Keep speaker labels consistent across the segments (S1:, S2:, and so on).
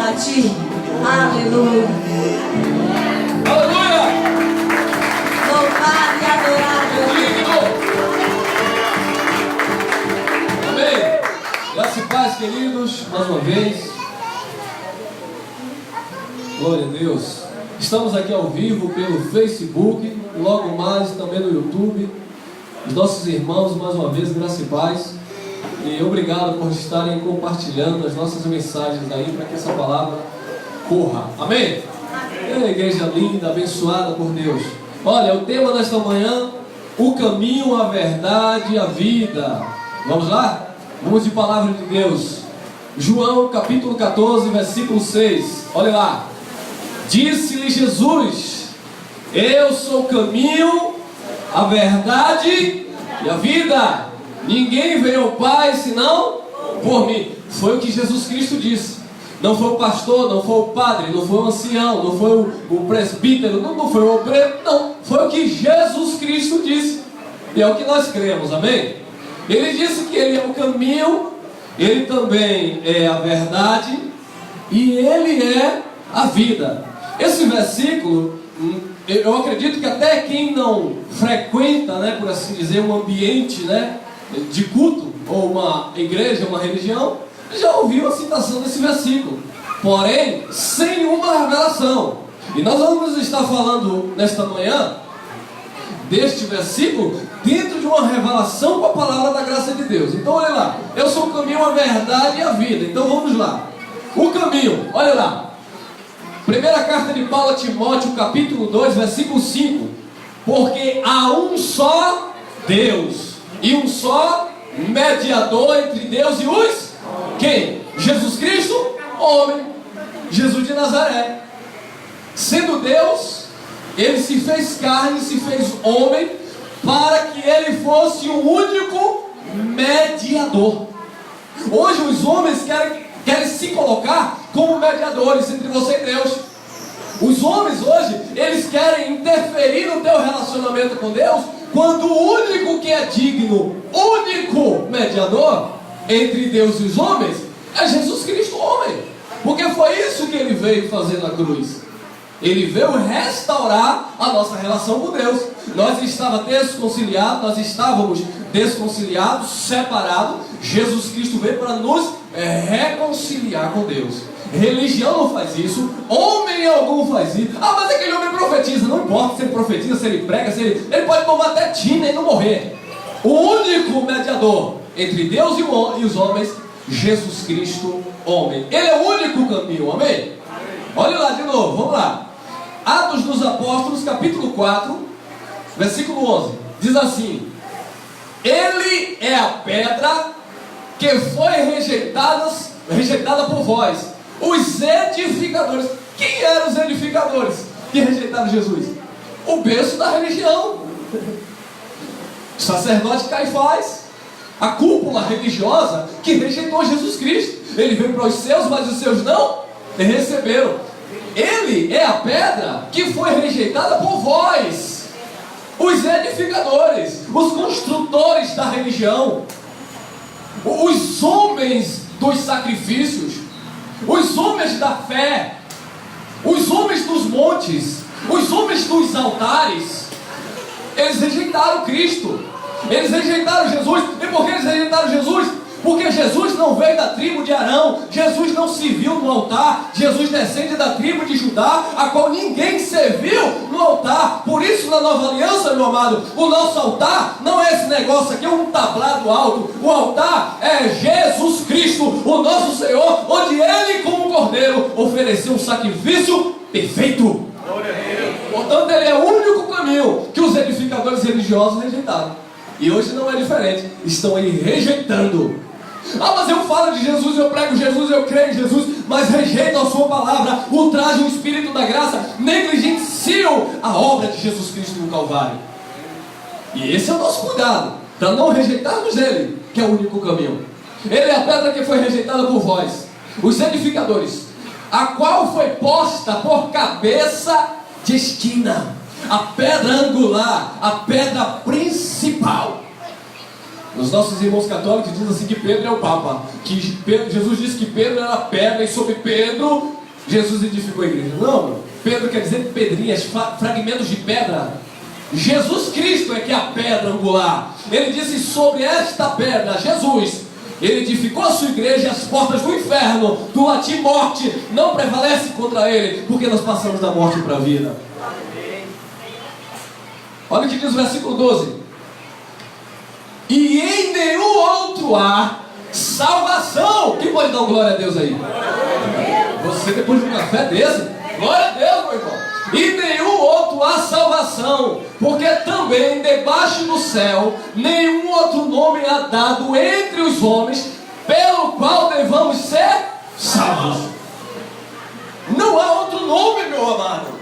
S1: a Ti. Aleluia.
S2: Aleluia.
S1: Louvado e adorado.
S2: Amém. Graça e paz, queridos, mais uma vez. Glória a Deus. Estamos aqui ao vivo pelo Facebook, logo mais também no YouTube. Os nossos irmãos, mais uma vez, graça e paz. E obrigado por estarem compartilhando as nossas mensagens aí, para que essa palavra corra. Amém? É uma igreja linda, abençoada por Deus. Olha, o tema desta manhã: o caminho, a verdade e a vida. Vamos lá? Vamos de palavra de Deus. João capítulo 14, versículo 6. Olha lá. Disse-lhe Jesus: eu sou o caminho, a verdade e a vida. Ninguém veio ao Pai senão por mim. Foi o que Jesus Cristo disse. Não foi o pastor, não foi o padre, não foi o ancião, não foi o presbítero, não foi o obreiro, não. Foi o que Jesus Cristo disse. E é o que nós cremos, amém? Ele disse que Ele é o caminho, Ele também é a verdade e Ele é a vida. Esse versículo, eu acredito que até quem não frequenta, né, por assim dizer, um ambiente, né, de culto, ou uma igreja, uma religião, já ouviu a citação desse versículo, porém sem uma revelação. E nós vamos estar falando nesta manhã deste versículo dentro de uma revelação com a palavra da graça de Deus. Então olha lá, eu sou o caminho, a verdade e a vida. Então vamos lá. O caminho, olha lá. Primeira carta de Paulo a Timóteo, capítulo 2, versículo 5. Porque há um só Deus e um só mediador entre Deus e os... Quem? Jesus Cristo, homem. Jesus de Nazaré. Sendo Deus, Ele se fez carne, se fez homem, para que Ele fosse o único mediador. Hoje os homens querem se colocar como mediadores entre você e Deus. Os homens hoje, eles querem interferir no teu relacionamento com Deus, quando o único que é digno, único mediador entre Deus e os homens é Jesus Cristo, homem. Porque foi isso que Ele veio fazer na cruz. Ele veio restaurar a nossa relação com Deus. Nós estávamos desconciliados, separados. Jesus Cristo veio para nos reconciliar com Deus. Religião não faz isso, homem algum faz isso. Ah, mas aquele homem profetiza. Não importa se ele profetiza, se ele prega, ele pode tomar até tina e não morrer. O único mediador entre Deus e os homens, Jesus Cristo, homem. Ele é o único caminho, amém? Olha lá de novo, vamos lá. Atos dos Apóstolos, capítulo 4, versículo 11. Diz assim: Ele é a pedra que foi rejeitada por vós, os edificadores. Quem eram os edificadores que rejeitaram Jesus? O berço da religião. O sacerdote Caifás, a cúpula religiosa que rejeitou Jesus Cristo. Ele veio para os seus, mas os seus não receberam. Ele é a pedra que foi rejeitada por vós, os edificadores, os construtores da religião, os homens dos sacrifícios, os homens da fé, os homens dos montes, os homens dos altares. Eles rejeitaram Cristo, eles rejeitaram Jesus. E por que eles rejeitaram Jesus? Porque Jesus não veio da tribo de Arão, Jesus não se viu no altar. Jesus descende da tribo de Judá, a qual ninguém serviu no altar. Por isso, na nova aliança, meu amado, o nosso altar não é esse negócio aqui, um tablado alto. O altar é Jesus Cristo, o nosso Senhor, onde Ele, como cordeiro, ofereceu um sacrifício perfeito. Portanto, Ele é o único caminho que os edificadores religiosos rejeitaram. E hoje não é diferente, estão aí rejeitando. Ah, mas eu falo de Jesus, eu prego Jesus, eu creio em Jesus, mas rejeitam a sua palavra, ultrajam o Espírito da graça, negligenciam a obra de Jesus Cristo no Calvário. E esse é o nosso cuidado, para não rejeitarmos Ele, que é o único caminho. Ele é a pedra que foi rejeitada por vós, os edificadores, a qual foi posta por cabeça de esquina, a pedra angular, a pedra principal. Os nossos irmãos católicos dizem assim que Pedro é o Papa, que Jesus disse que Pedro era a pedra e sobre Pedro Jesus edificou a igreja. Não, Pedro quer dizer pedrinhas, fragmentos de pedra. Jesus Cristo é que é a pedra angular. Ele disse: sobre esta pedra, Jesus, ele edificou a sua igreja, e as portas do inferno, do latim morte, não prevalecem contra ele, porque nós passamos da morte para a vida. Olha o que diz o versículo 12: e em nenhum outro há salvação. Quem pode dar glória a Deus aí? Você depois de um café desse? Glória a Deus, meu irmão. E nenhum outro há salvação, porque também debaixo do céu nenhum outro nome há dado entre os homens, pelo qual devamos ser salvos. Não há outro nome, meu amado.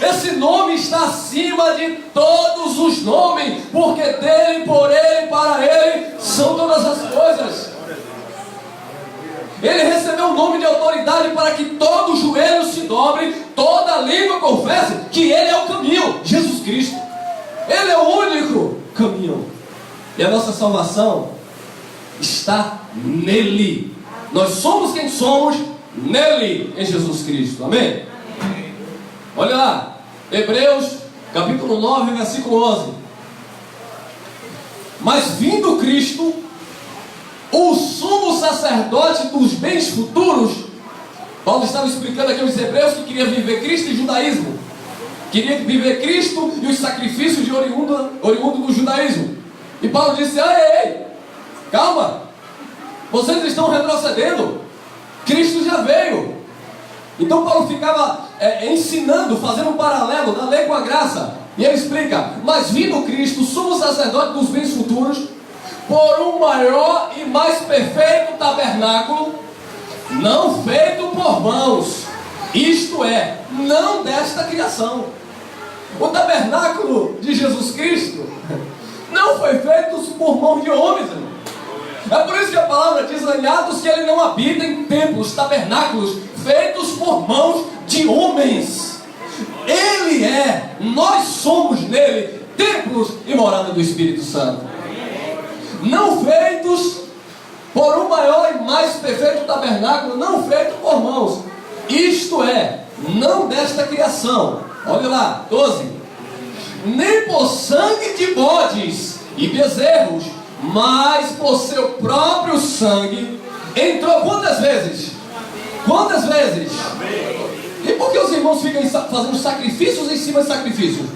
S2: Esse nome está acima de todos os nomes, porque dele, por ele, para ele são todas as coisas. Ele recebeu um nome de autoridade para que todo joelho se dobre, toda língua confesse que ele é o caminho, Jesus Cristo. Ele é o único caminho. E a nossa salvação está nele. Nós somos quem somos nele, em Jesus Cristo. Amém? Olha lá, Hebreus capítulo 9, versículo 11. Mas vindo Cristo, o sumo sacerdote dos bens futuros. Paulo estava explicando aqui aos hebreus que queria viver Cristo e judaísmo. Queria viver Cristo e os sacrifícios de oriundo do judaísmo. E Paulo disse: ei, calma, vocês estão retrocedendo. Cristo já veio. Então Paulo ficava ensinando, fazendo um paralelo da lei com a graça. E ele explica: mas vindo Cristo, sumo sacerdote dos bens futuros, por um maior e mais perfeito tabernáculo, não feito por mãos, isto é, não desta criação. O tabernáculo de Jesus Cristo não foi feito por mãos de homens, irmão. É por isso que a palavra diz em Atos que ele não habita em templos, tabernáculos feitos por mãos de homens. Ele é, nós somos nele templos e morada do Espírito Santo. Não feitos por um maior e mais perfeito tabernáculo, não feito por mãos, isto é, não desta criação. Olha lá, 12. Nem por sangue de bodes e bezerros, mas por seu próprio sangue entrou. Quantas vezes? Quantas vezes? E por que os irmãos ficam fazendo sacrifícios em cima de sacrifícios?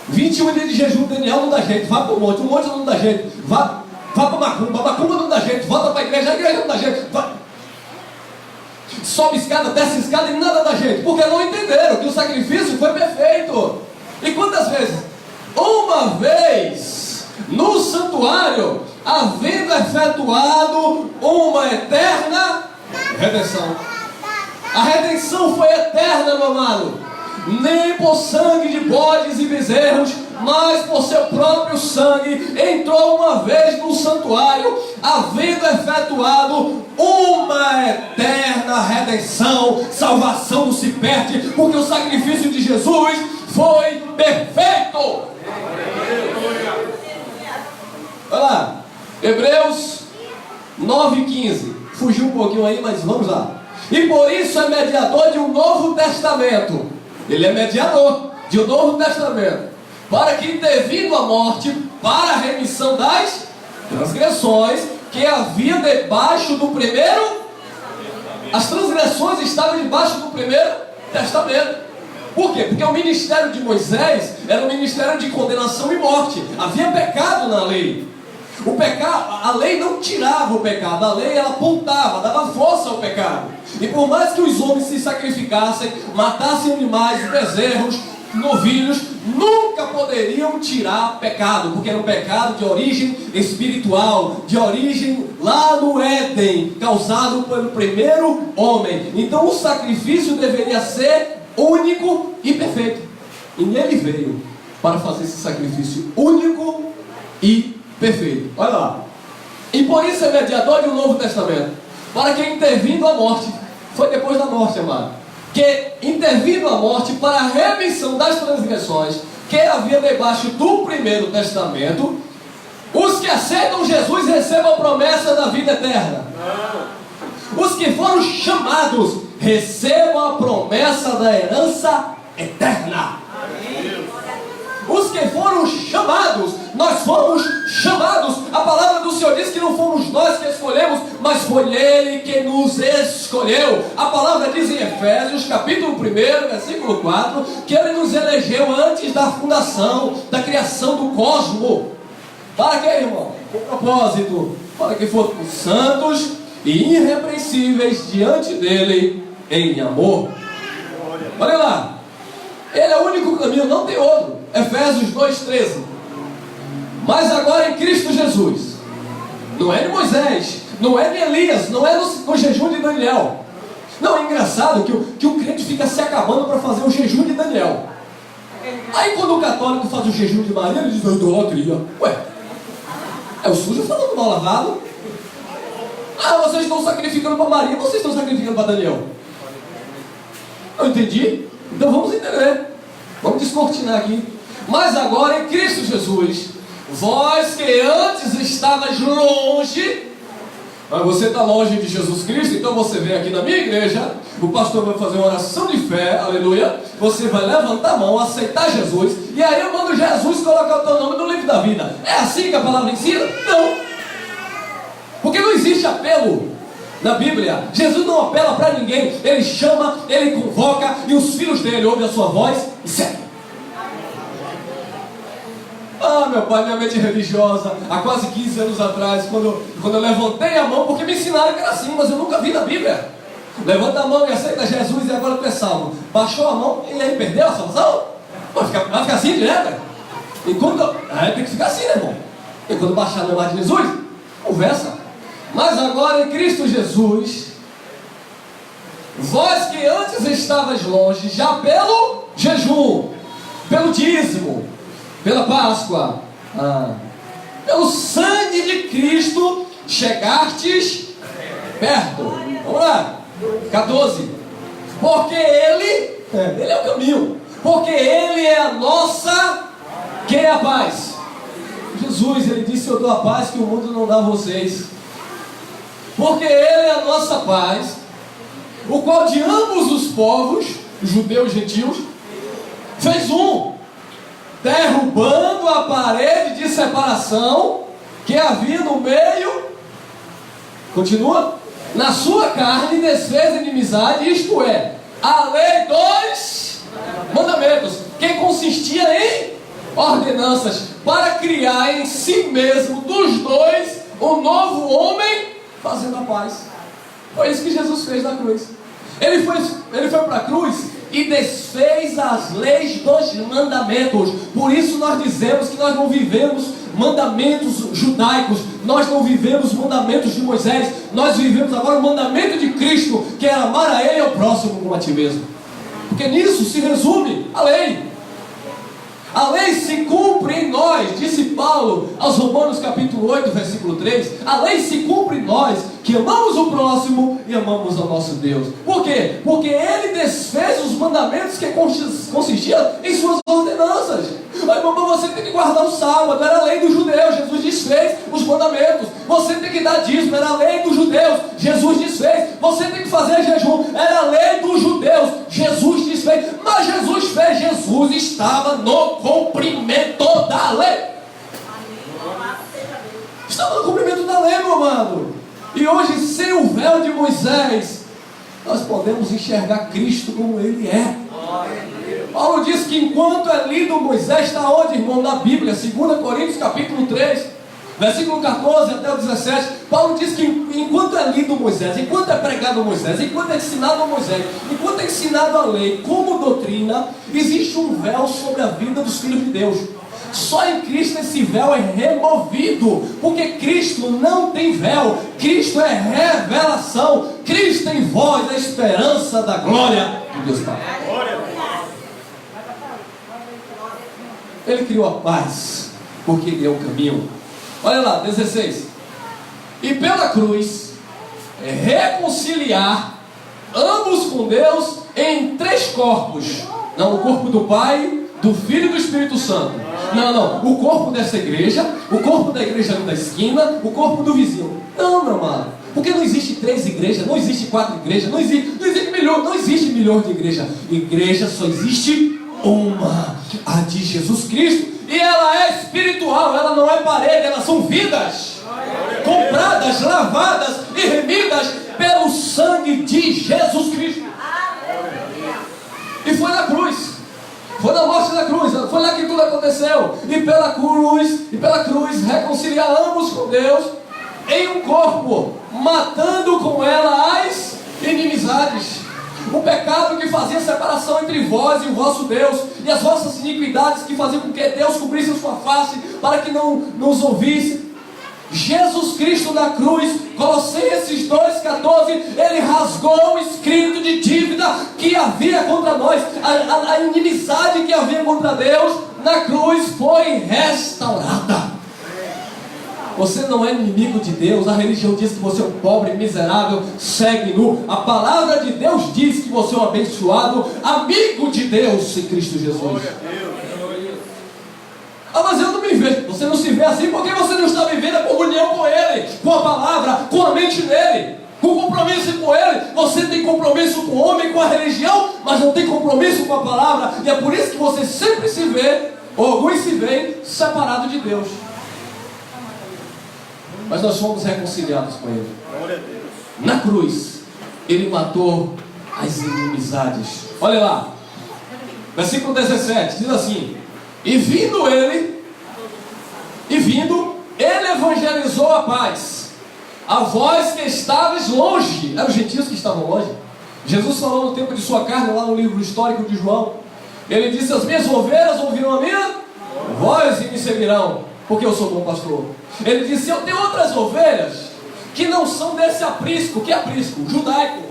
S2: 21 dias de jejum, Daniel não dá jeito, vai para o monte não dá jeito, vai para Macumba não dá jeito, volta para a igreja não dá jeito, vai. Sobe escada, desce escada e nada dá jeito, porque não entenderam que o sacrifício foi perfeito. E quantas vezes? Uma vez no santuário, havendo efetuado uma eterna redenção. A redenção foi eterna, meu amado. Nem por sangue de bodes e bezerros, mas por seu próprio sangue entrou uma vez no santuário, havendo efetuado uma eterna redenção. Salvação não se perde, porque o sacrifício de Jesus foi perfeito. Olha lá, Hebreus 9,15. Fugiu um pouquinho aí, mas vamos lá. E por isso é mediador de um novo testamento. Ele é mediador de um novo testamento, para que, intervindo a morte, para a remissão das transgressões que havia debaixo do primeiro. As transgressões estavam debaixo do primeiro testamento. Por quê? Porque o ministério de Moisés era um ministério de condenação e morte. Havia pecado na lei. O pecado, a lei não tirava o pecado, a lei ela apontava, dava força ao pecado. E por mais que os homens se sacrificassem, matassem animais, bezerros, novilhos, nunca poderiam tirar pecado, porque era um pecado de origem espiritual, de origem lá no Éden, causado pelo primeiro homem. Então o sacrifício deveria ser único e perfeito. E ele veio para fazer esse sacrifício único e perfeito. Olha lá. E por isso é mediador de um novo testamento, para que, intervindo a morte, foi depois da morte, amado, que intervindo a morte para a remissão das transgressões que havia debaixo do primeiro testamento, os que aceitam Jesus recebam a promessa da vida eterna. Os que foram chamados recebam a promessa da herança eterna. Os que foram chamados, nós fomos chamados. A palavra do Senhor diz que não fomos nós que escolhemos, mas foi Ele que nos escolheu. A palavra diz em Efésios, capítulo 1, versículo 4, que Ele nos elegeu antes da fundação, da criação do cosmo. Para quê, irmão? Com propósito, para que fôssemos santos e irrepreensíveis diante dEle em amor. Olha lá, Ele é o único caminho, não tem outro. Efésios 2,13. Mas agora em Cristo Jesus, não é de Moisés, não é de Elias, não é no jejum de Daniel. Não, é engraçado que o crente fica se acabando para fazer o jejum de Daniel. Aí quando o católico faz o jejum de Maria, ele diz: idolatria. Ué, é o sujo falando mal lavado. Ah, vocês estão sacrificando para Maria, vocês estão sacrificando para Daniel. Eu entendi? Então vamos entender. Vamos descortinar aqui. Mas agora em Cristo Jesus, vós que antes estavas longe, mas você está longe de Jesus Cristo, então você vem aqui na minha igreja, o pastor vai fazer uma oração de fé, aleluia, você vai levantar a mão, aceitar Jesus, e aí eu mando Jesus colocar o teu nome no livro da vida. É assim que a palavra ensina? Não. Porque não existe apelo na Bíblia. Jesus não apela para ninguém, Ele chama, Ele convoca, e os filhos dele ouvem a sua voz e seguem. Ah, meu pai, minha mente religiosa, há quase 15 anos atrás, quando eu levantei a mão, porque me ensinaram que era assim, mas eu nunca vi na Bíblia. Levanta a mão e aceita Jesus e agora tu é salvo. Baixou a mão e aí perdeu a salvação? Vai ficar assim direto? Tem que ficar assim, né, irmão? E quando baixar no nome de Jesus, conversa. Mas agora em Cristo Jesus, vós que antes estavas longe, já pelo jejum, pelo dízimo, pela Páscoa, pelo sangue de Cristo, chegastes perto. Vamos lá, 14. Porque Ele é o caminho, porque Ele é a nossa, quem é a paz? Jesus, Ele disse: eu dou a paz que o mundo não dá a vocês. Porque Ele é a nossa paz, o qual de ambos os povos, judeus e gentios, fez um, derrubando a parede de separação que havia no meio. Continua. Na sua carne desfez a inimizade, isto é, a lei dos mandamentos, que consistia em ordenanças, para criar em si mesmo dos dois um novo homem, fazendo a paz. Foi isso que Jesus fez na cruz. Ele foi para a cruz e desfez as leis dos mandamentos. Por isso nós dizemos que nós não vivemos mandamentos judaicos, nós não vivemos mandamentos de Moisés, nós vivemos agora o mandamento de Cristo, que é amar a Ele e ao próximo como a ti mesmo. Porque nisso se resume a lei. A lei se cumpre em nós, disse Paulo aos Romanos capítulo 8, versículo 3. A lei se cumpre em nós, que amamos o próximo e amamos ao nosso Deus. Por quê? Porque Ele desfez os mandamentos que consistiam em suas ordenanças. Aí, mamãe, você tem que guardar o sábado, era a lei dos judeus, Jesus desfez os mandamentos. Você tem que dar dízimo, era a lei dos judeus, Jesus desfez. Você tem que fazer jejum, era a lei dos judeus, Jesus desfez. Mas Jesus fez, Jesus estava no cumprimento da lei. Estava no cumprimento da lei, meu amado. E hoje, sem o véu de Moisés, nós podemos enxergar Cristo como Ele é. Paulo diz que enquanto é lido Moisés, está onde, irmão? Na Bíblia, 2 Coríntios capítulo 3, versículo 14 até o 17. Paulo diz que enquanto é lido Moisés, enquanto é pregado Moisés, enquanto é ensinado a Moisés, enquanto é ensinado a lei como doutrina, existe um véu sobre a vida dos filhos de Deus. Só em Cristo esse véu é removido, porque Cristo não tem véu, Cristo é revelação, Cristo em vós é a esperança da glória de Deus Pai. Ele criou a paz, porque Ele é o caminho. Olha lá, 16. E pela cruz, reconciliar ambos com Deus em 3 corpos. Não, o corpo do Pai, do Filho e do Espírito Santo. Não, o corpo dessa igreja, o corpo da igreja ali da esquina, o corpo do vizinho. Não, meu amado. Porque não existe 3 igrejas, não existe 4 igrejas, não existe milhões, não existe milhões de igrejas. Igreja só existe uma, a de Jesus Cristo. E ela é espiritual, ela não é parede, elas são vidas. Compradas, lavadas e remidas pelo sangue de Jesus Cristo. E foi na cruz. Foi na morte da cruz, foi lá que tudo aconteceu. E pela cruz reconciliamos com Deus em um corpo, matando com ela as inimizades. O pecado que fazia separação entre vós e o vosso Deus, e as vossas iniquidades que faziam com que Deus cobrisse a sua face para que não nos ouvisse. Jesus Cristo na cruz, Colossenses 2,14, Ele rasgou o escrito de dívida que havia contra nós, a inimizade que havia contra Deus, na cruz foi restaurada. Você não é inimigo de Deus. A religião diz que você é um pobre, miserável, cego e nu. A palavra de Deus diz que você é um abençoado, amigo de Deus em Cristo Jesus. Ah, mas eu não me vejo. Você não se vê assim porque você não está vivendo a comunhão com Ele, com a palavra, com a mente nele, com compromisso com Ele. Você tem compromisso com o homem, com a religião, mas não tem compromisso com a palavra. E é por isso que você sempre se vê, ou alguns se veem, separado de Deus. Mas nós fomos reconciliados com Ele. Na cruz, Ele matou as inimizades. Olha lá, versículo 17, diz assim: E vindo, ele evangelizou a paz a vós que estáveis longe. Eram os gentios que estavam longe. Jesus falou no tempo de sua carne, lá no livro histórico de João. Ele disse: As minhas ovelhas ouvirão a minha voz e me seguirão, porque eu sou bom pastor. Ele disse: Eu tenho outras ovelhas que não são desse aprisco. Que aprisco? Judaico.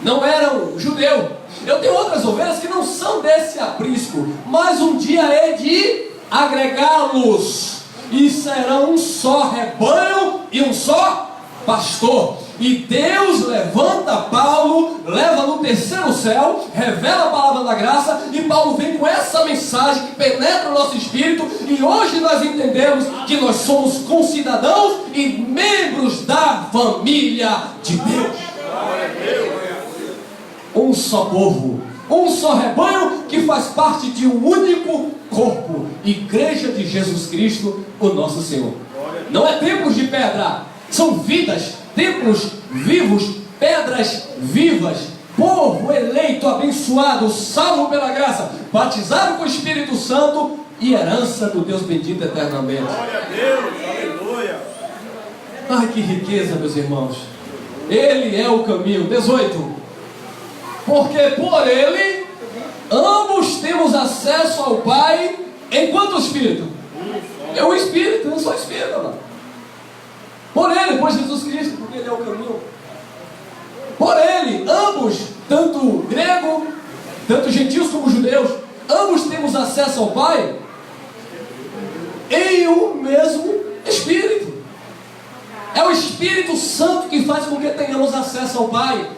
S2: Não eram judeu. Eu tenho outras ovelhas que não são desse aprisco, mas um dia é de agregá-los, e serão um só rebanho e um só pastor. E Deus levanta Paulo, leva no terceiro céu, revela a palavra da graça, e Paulo vem com essa mensagem que penetra o nosso espírito, e hoje nós entendemos que nós somos concidadãos e membros da família de Deus. Um só povo, um só rebanho que faz parte de um único corpo, Igreja de Jesus Cristo, o nosso Senhor. Não é templos de pedra, são vidas, templos vivos, pedras vivas, povo eleito, abençoado, salvo pela graça, batizado com o Espírito Santo e herança do Deus bendito eternamente.
S3: Glória a Deus, aleluia.
S2: Ai, que riqueza, meus irmãos. Ele é o caminho. 18. Porque por Ele ambos temos acesso ao Pai. Enquanto Espírito? É o Espírito, eu sou Espírito, mano. Por Ele, por Jesus Cristo, porque Ele é o caminho. Por Ele, ambos, tanto grego, tanto gentios como judeus, ambos temos acesso ao Pai em um mesmo Espírito. É o Espírito Santo que faz com que tenhamos acesso ao Pai.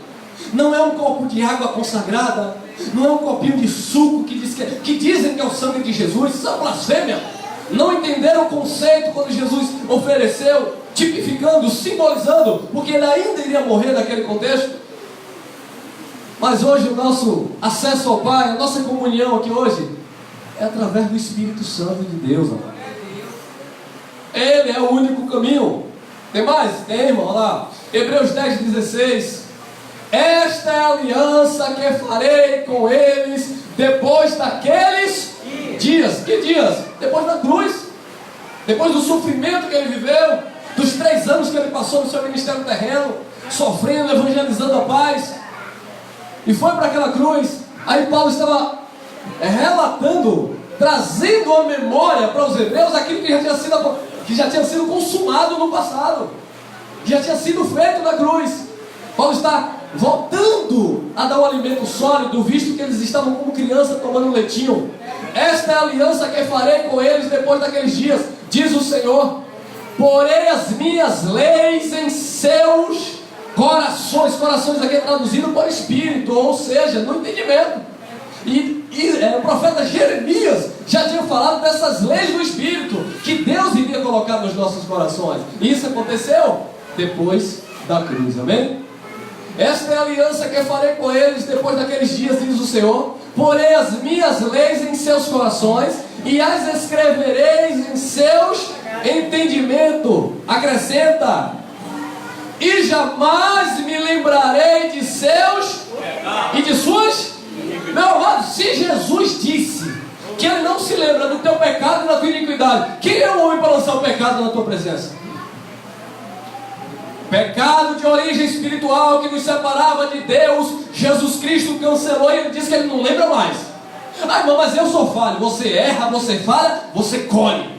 S2: Não é um copo de água consagrada, não é um copinho de suco que dizem que é o sangue de Jesus. Isso é blasfêmia. Não entenderam o conceito quando Jesus ofereceu, tipificando, simbolizando, porque Ele ainda iria morrer naquele contexto. Mas hoje o nosso acesso ao Pai, a nossa comunhão aqui hoje, é através do Espírito Santo de Deus, amado. Ele é o único caminho. Tem mais? Tem, irmão, olha lá. Hebreus 10:16. Esta é a aliança que farei com eles depois daqueles dias. Que dias? Depois da cruz. Depois do sofrimento que ele viveu, dos 3 anos que ele passou no seu ministério terreno, sofrendo, evangelizando a paz, e foi para aquela cruz. Aí Paulo estava relatando, trazendo à memória para os hebreus aquilo que já tinha sido consumado no passado, que já tinha sido feito na cruz. Paulo está voltando a dar um alimento sólido, visto que eles estavam como criança tomando um leitinho. Esta é a aliança que farei com eles depois daqueles dias, diz o Senhor. Porei as minhas leis em seus corações. Corações aqui é traduzido por espírito, ou seja, no entendimento. E o profeta Jeremias já tinha falado dessas leis do Espírito que Deus iria colocar nos nossos corações. E isso aconteceu depois da cruz, amém? Esta é a aliança que eu farei com eles depois daqueles dias, diz o Senhor. Porei as minhas leis em seus corações e as escrevereis em seus entendimentos. Acrescenta: e jamais me lembrarei de seus e de suas. Meu amado, se Jesus disse que Ele não se lembra do teu pecado e da tua iniquidade, quem é o homem para lançar o pecado na tua presença? Pecado de origem espiritual que nos separava de Deus, Jesus Cristo cancelou e Ele disse que Ele não lembra mais. Ah, irmão, mas eu sou falho. Você erra, você falha, você colhe.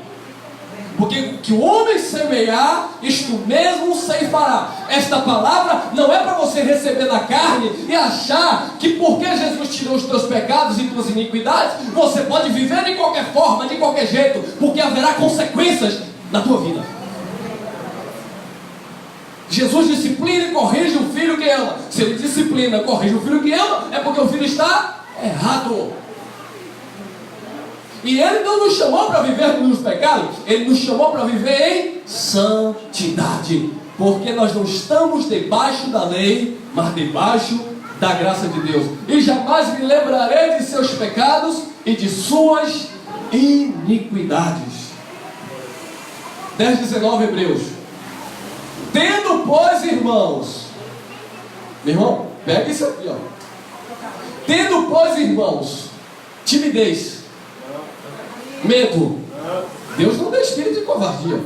S2: Porque que o homem semear, isto mesmo ceifará. Esta palavra não é para você receber da carne e achar que porque Jesus tirou os teus pecados e tuas iniquidades, você pode viver de qualquer forma, de qualquer jeito, porque haverá consequências na tua vida. Jesus disciplina e corrige o filho que ama. Se Ele disciplina e corrige o filho que ama, é porque o filho está errado. E Ele não nos chamou para viver nos pecados, Ele nos chamou para viver em santidade. Porque nós não estamos debaixo da lei, mas debaixo da graça de Deus. E jamais me lembrarei de seus pecados e de suas iniquidades. 10:19 Hebreus. Tendo, pois, irmãos, meu irmão, pega isso aqui, ó. Tendo, pois, irmãos, timidez, medo. Deus não deu espírito de covardia.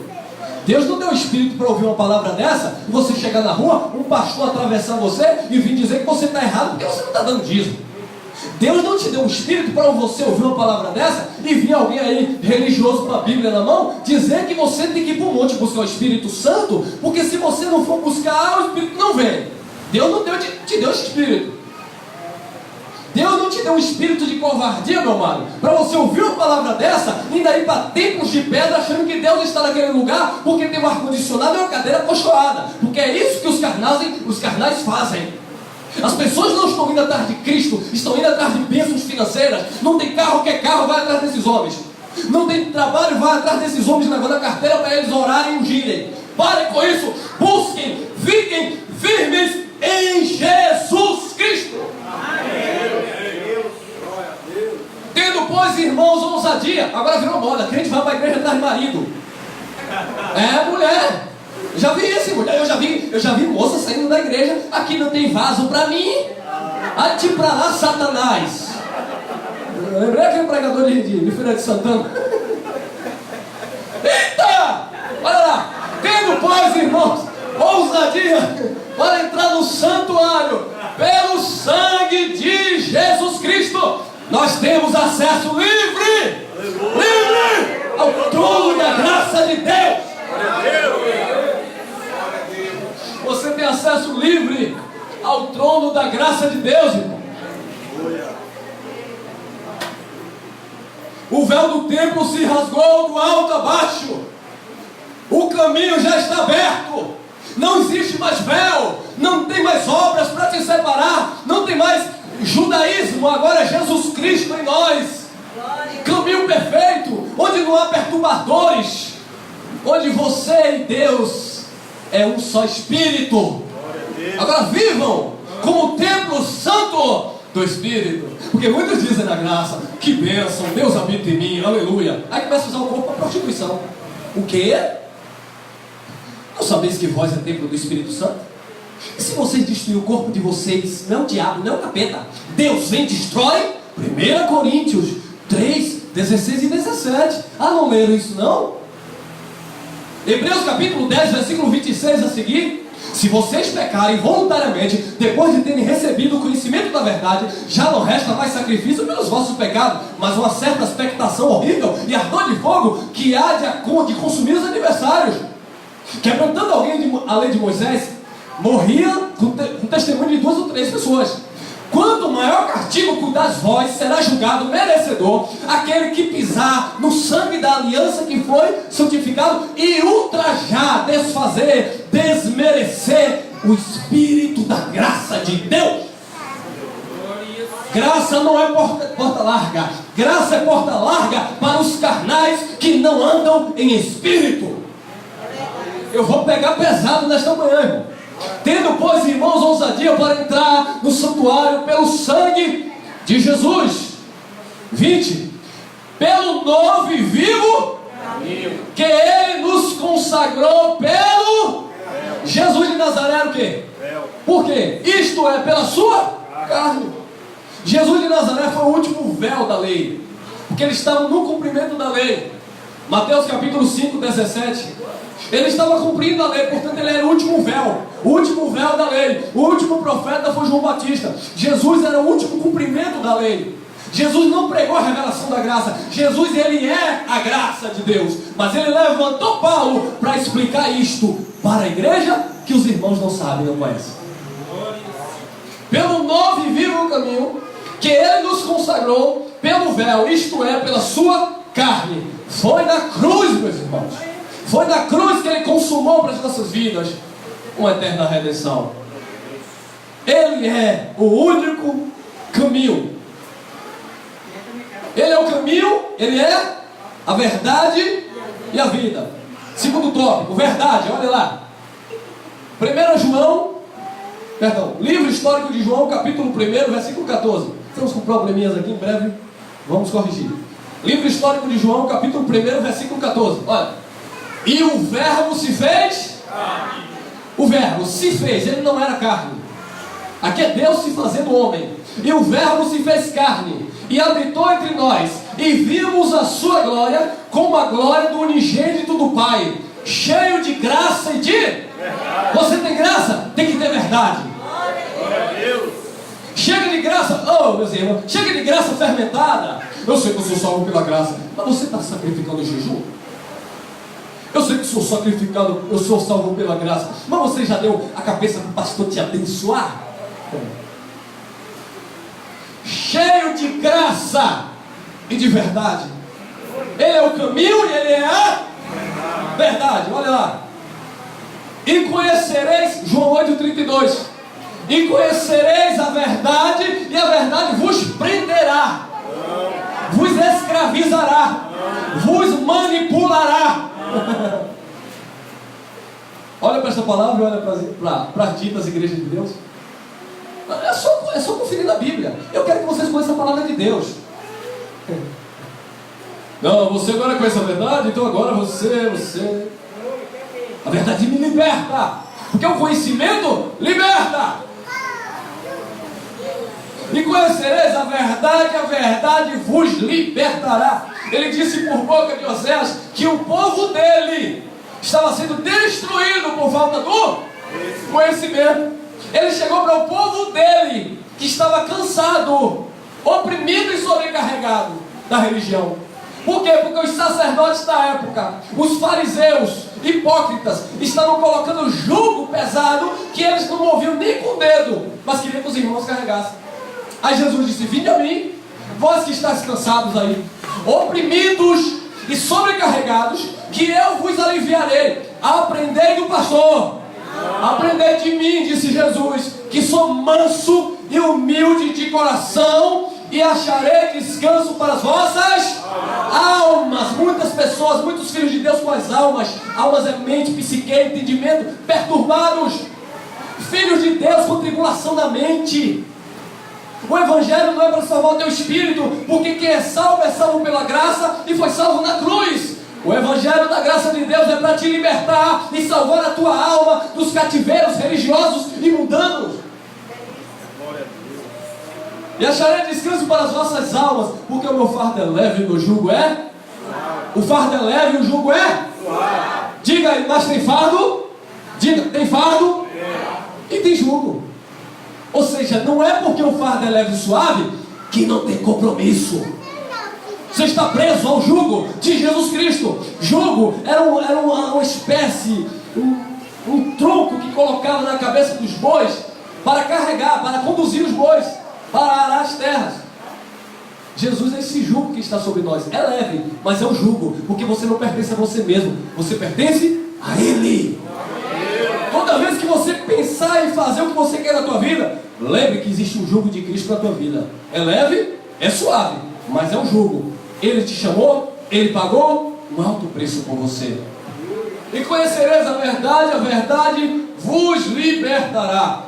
S2: Deus não deu espírito para ouvir uma palavra dessa e você chegar na rua, um pastor atravessar você e vir dizer que você está errado porque você não está dando dízimo. Deus não te deu um espírito para você ouvir uma palavra dessa e vir alguém aí religioso com a Bíblia na mão dizer que você tem que ir para o monte buscar o Espírito Santo, porque se você não for buscar, o Espírito não vem. Deus não te deu esse espírito. Deus não te deu um espírito de covardia, meu amado, para você ouvir uma palavra dessa e ainda ir para templos de pedra achando que Deus está naquele lugar porque tem um ar-condicionado e uma cadeira acolchoada. Porque é isso que os carnais fazem. As pessoas não estão indo atrás de Cristo, estão indo atrás de bênçãos financeiras. Não tem carro, quer carro, vai atrás desses homens. Não tem trabalho, vai atrás desses homens levando a carteira para eles orarem e ungirem. Parem com isso, busquem, fiquem firmes em Jesus Cristo. Tendo, pois, irmãos, ousadia. Agora virou moda, crente vai para a igreja atrás de marido. É, mulher. Já vi isso, mulher. Eu já vi moça saindo da igreja. Aqui não tem vaso para mim. Ate para lá, Satanás. Eu lembrei aquele pregador de Feira de Santana. Eita! Olha lá. Tendo, pois, irmãos, ousadia para entrar no santuário pelo sangue de Jesus Cristo, nós temos acesso livre ao trono da graça de Deus. Você tem acesso livre ao trono da graça de Deus, irmão. O véu do templo se rasgou do alto a baixo. O caminho já está aberto. Não existe mais véu. Não tem mais obras para te separar. Não tem mais judaísmo. Agora é Jesus Cristo em nós. Caminho perfeito, onde não há perturbadores, onde você e Deus é um só Espírito. Agora vivam como o templo santo do Espírito. Porque muitos dizem na graça: que bênção, Deus habita em mim, aleluia. Aí começa a usar o corpo para prostituição. O quê? Não sabeis que vós é templo do Espírito Santo? E se vocês destruírem o corpo de vocês, não é o diabo, não é o capeta, Deus vem e destrói? 1 Coríntios 3, 16 e 17. Ah, não leram isso não? Hebreus capítulo 10, versículo 26 a seguir: se vocês pecarem voluntariamente, depois de terem recebido o conhecimento da verdade, já não resta mais sacrifício pelos vossos pecados, mas uma certa expectação horrível e ardor de fogo que há de consumir os adversários. Quebrantando alguém a lei de Moisés, morria com testemunho de 2 ou 3 pessoas. Quanto maior castigo cuidares vós, será julgado merecedor aquele que pisar no sangue da aliança que foi santificado e ultrajar, desfazer, desmerecer o Espírito da graça de Deus. Graça não é porta larga. Graça é porta larga para os carnais que não andam em Espírito. Eu vou pegar pesado nesta manhã, irmão. Tendo, pois, irmãos, ousadia para entrar no santuário pelo sangue de Jesus. 20. Pelo novo e vivo que Ele nos consagrou pelo Jesus de Nazaré, o quê? Por quê? Isto é, pela sua carne. Jesus de Nazaré foi o último véu da lei, porque ele estava no cumprimento da lei. Mateus capítulo 5, 17. Ele estava cumprindo a lei, portanto ele era o último véu da lei. O último profeta foi João Batista. Jesus era o último cumprimento da lei. Jesus não pregou a revelação da graça. Jesus, ele é a graça de Deus. Mas ele levantou Paulo para explicar isto para a igreja que os irmãos não sabem, não conhecem. Pelo novo e vivo caminho que ele nos consagrou pelo véu, isto é, pela sua carne. Foi na cruz, meus irmãos. Foi na cruz que ele consumou para as nossas vidas uma eterna redenção. Ele é o único caminho. Ele é o caminho, ele é a verdade e a vida. Segundo tópico, verdade, olha lá. 1 livro histórico de João, capítulo 1, versículo 14. Estamos com probleminhas aqui, em breve vamos corrigir. Livro histórico de João, capítulo 1, versículo 14. Olha. E o verbo se fez carne. O verbo se fez, ele não era carne. Aqui é Deus se fazendo homem. E o verbo se fez carne e habitou entre nós, e vimos a sua glória como a glória do unigênito do Pai, cheio de graça e de verdade. Você tem graça? Tem que ter verdade. Glória a Deus. Chega de graça, meus irmãos, chega de graça fermentada. Eu sei que eu sou salvo pela graça, mas você está sacrificando o jejum? Eu sei que sou sacrificado, eu sou salvo pela graça, mas você já deu a cabeça para o pastor te abençoar? Cheio de graça e de verdade. Ele é o caminho e ele é a verdade. Olha lá. E conhecereis, João 8,32. E conhecereis a verdade, e a verdade vos prenderá, vos escravizará, vos manipulará. Olha para essa palavra e olha para as ditas igrejas de Deus. É só conferir na Bíblia. Eu quero que vocês conheçam a palavra de Deus. Não, você agora conhece a verdade, então agora você. A verdade me liberta, porque o conhecimento liberta. E conhecereis a verdade vos libertará. Ele disse por boca de Oséias que o povo dele estava sendo destruído por falta do conhecimento. Ele chegou para o povo dele, que estava cansado, oprimido e sobrecarregado da religião. Por quê? Porque os sacerdotes da época, os fariseus, hipócritas, estavam colocando jugo pesado que eles não moviam nem com o dedo, mas queriam que os irmãos carregassem. Aí Jesus disse: vinde a mim, vós que estáis cansados aí, oprimidos e sobrecarregados, que eu vos aliviarei. Aprendei do pastor. Aprendei de mim, disse Jesus, que sou manso e humilde de coração, e acharei descanso para as vossas almas. Muitas pessoas, muitos filhos de Deus com as almas é mente, psique, entendimento perturbados. Filhos de Deus com tribulação na mente. O evangelho não é para salvar o teu espírito, porque quem é salvo pela graça e foi salvo na cruz. O evangelho da graça de Deus é para te libertar e salvar a tua alma dos cativeiros religiosos e mundanos. E acharei descanso para as vossas almas, porque o meu fardo é leve e o meu jugo é? O fardo é leve e o jugo é? Diga aí, mas tem fardo? Diga, tem fardo? E tem jugo. Ou seja, não é porque o fardo é leve e suave que não tem compromisso. Você está preso ao jugo de Jesus Cristo. Jugo era uma espécie, um tronco que colocava na cabeça dos bois para carregar, para conduzir os bois, para arar as terras. Jesus é esse jugo que está sobre nós. É leve, mas é um jugo, porque você não pertence a você mesmo, você pertence a Ele. Toda vez que você pensar em fazer o que você quer na tua vida, lembre que existe um jugo de Cristo na tua vida. É leve, é suave, mas é um jugo. Ele te chamou, Ele pagou um alto preço por você. E conhecereis a verdade vos libertará.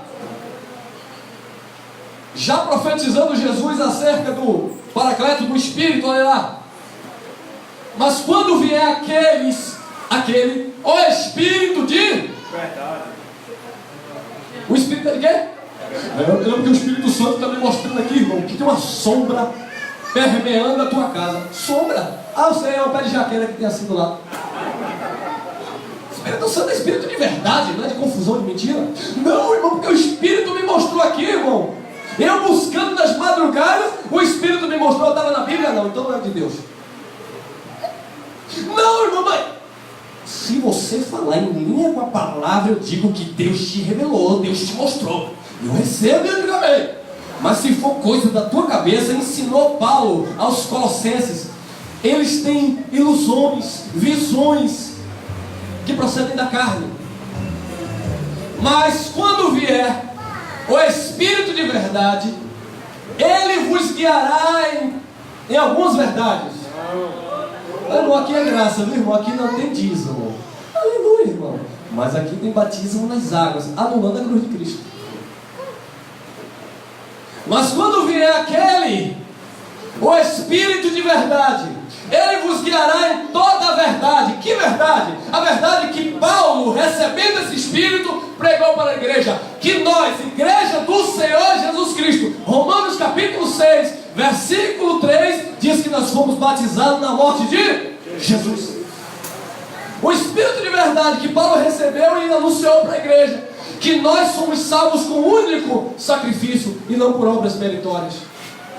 S2: Já profetizando Jesus acerca do Paracleto, do Espírito, olha lá. Mas quando vier o Espírito de
S3: Verdade.
S2: O Espírito de quê? Eu lembro que o Espírito Santo está me mostrando aqui, irmão, que tem uma sombra permeando a tua casa. Sombra? Ah, eu sei, é o pé de jaqueira que tem assim do lado. O Espírito Santo é Espírito de verdade, não é de confusão, de mentira. Não, irmão, porque o Espírito me mostrou aqui, irmão. Eu buscando nas madrugadas, o Espírito me mostrou, eu estava na Bíblia, não, então não é de Deus. Não, irmão, mas se você falar em linha com a palavra, eu digo que Deus te revelou, Deus te mostrou. Eu recebo e eu digo amém. Mas se for coisa da tua cabeça, ensinou Paulo aos Colossenses. Eles têm ilusões, visões que procedem da carne. Mas quando vier o Espírito de verdade, Ele vos guiará em algumas verdades. Irmão, aqui é graça, viu, irmão? Aqui não tem dízimo. Aleluia, irmão. Mas aqui tem batismo nas águas, anulando a cruz de Cristo. Mas quando vier o Espírito de verdade, Ele vos guiará em toda a verdade. Que verdade? A verdade que Paulo, recebendo esse Espírito, pregou para a igreja. Que nós, igreja do Senhor Jesus Cristo, Romanos capítulo 6, versículo 3, diz que nós fomos batizados na morte de Jesus. O Espírito de verdade que Paulo recebeu e anunciou para a igreja, que nós somos salvos com um único sacrifício e não por obras meritórias.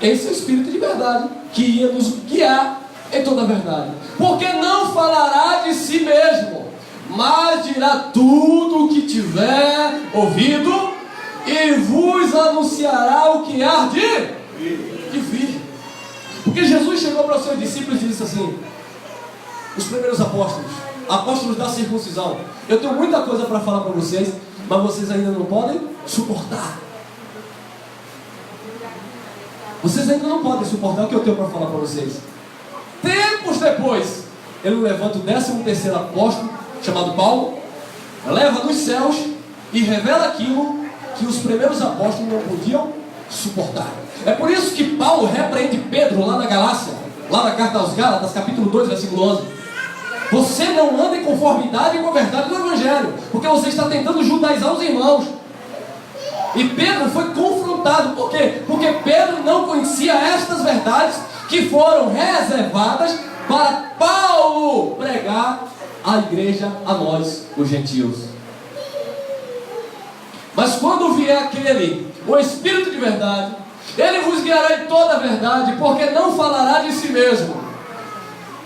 S2: Esse é o Espírito de verdade que ia nos guiar em toda a verdade. Porque não falará de si mesmo, mas dirá tudo o que tiver ouvido e vos anunciará o que há de vir. Porque Jesus chegou para os seus discípulos e disse assim, os primeiros apóstolos da circuncisão: eu tenho muita coisa para falar para vocês, mas vocês ainda não podem suportar. Vocês ainda não podem suportar o que eu tenho para falar para vocês. Tempos depois, ele levanta o 13º apóstolo, chamado Paulo, leva dos céus e revela aquilo que os primeiros apóstolos não podiam suportar. É por isso que Paulo repreende Pedro lá na Galácia, lá na carta aos Gálatas, capítulo 2, versículo 11. Você não anda em conformidade com a verdade do Evangelho, porque você está tentando judaizar os irmãos. E Pedro foi confrontado. Por quê? Porque Pedro não conhecia estas verdades que foram reservadas para Paulo pregar à igreja, a nós, os gentios. Mas quando vier o Espírito de verdade, Ele vos guiará em toda a verdade, porque não falará de si mesmo,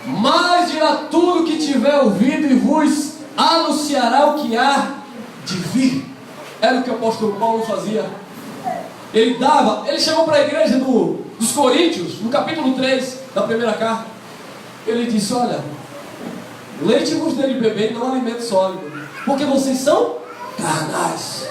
S2: mas dirá tudo o que tiver ouvido e vos anunciará o que há de vir. Era o que o apóstolo Paulo fazia. Ele chegou para a igreja dos Coríntios, no capítulo 3 da primeira carta. Ele disse: olha, leite vos dei de beber e não alimento sólido, porque vocês são carnais.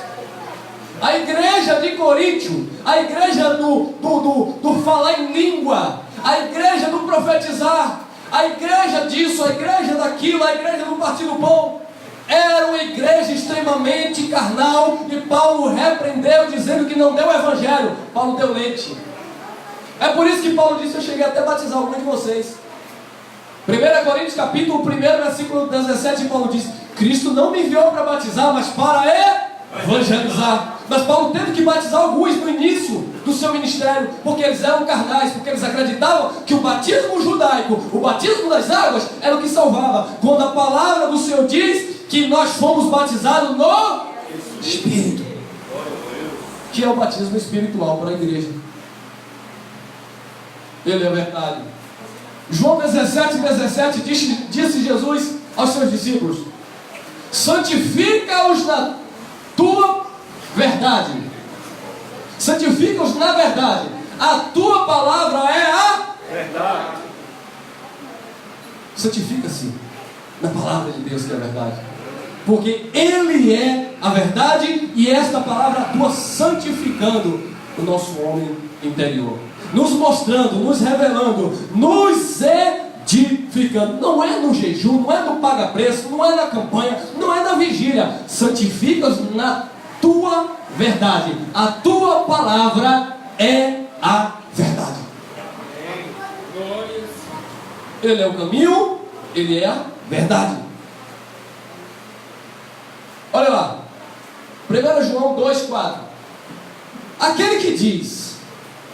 S2: A igreja de Coríntio, a igreja do falar em língua, a igreja do profetizar, a igreja disso, a igreja daquilo, a igreja do partir do pão, era uma igreja extremamente carnal, e Paulo repreendeu, dizendo que não deu o evangelho. Paulo deu leite. É por isso que Paulo disse: eu cheguei até a batizar alguns de vocês. 1 Coríntios capítulo 1, versículo 17, Paulo diz: Cristo não me enviou para batizar, mas para evangelizar. Mas Paulo teve que batizar alguns no início do seu ministério, porque eles eram carnais, porque eles acreditavam que o batismo judaico, o batismo das águas, era o que salvava, quando a palavra do Senhor diz que nós fomos batizados no Espírito, que é o batismo espiritual para a igreja. Ele é a verdade. João 17, disse Jesus aos seus discípulos: santifica-os na tua verdade. Santifica-os na verdade. A tua palavra é a
S3: verdade.
S2: Santifica-se na palavra de Deus, que é a verdade, porque Ele é a verdade, e esta palavra atua santificando o nosso homem interior, nos mostrando, nos revelando, nos edificando. santificando. Não é no jejum, não é no paga-preço, não é na campanha, não é na vigília. Santifica-os na tua verdade. A tua palavra é a verdade. Ele é o caminho, ele é a verdade. Olha lá, 1 João 2,4. Aquele que diz,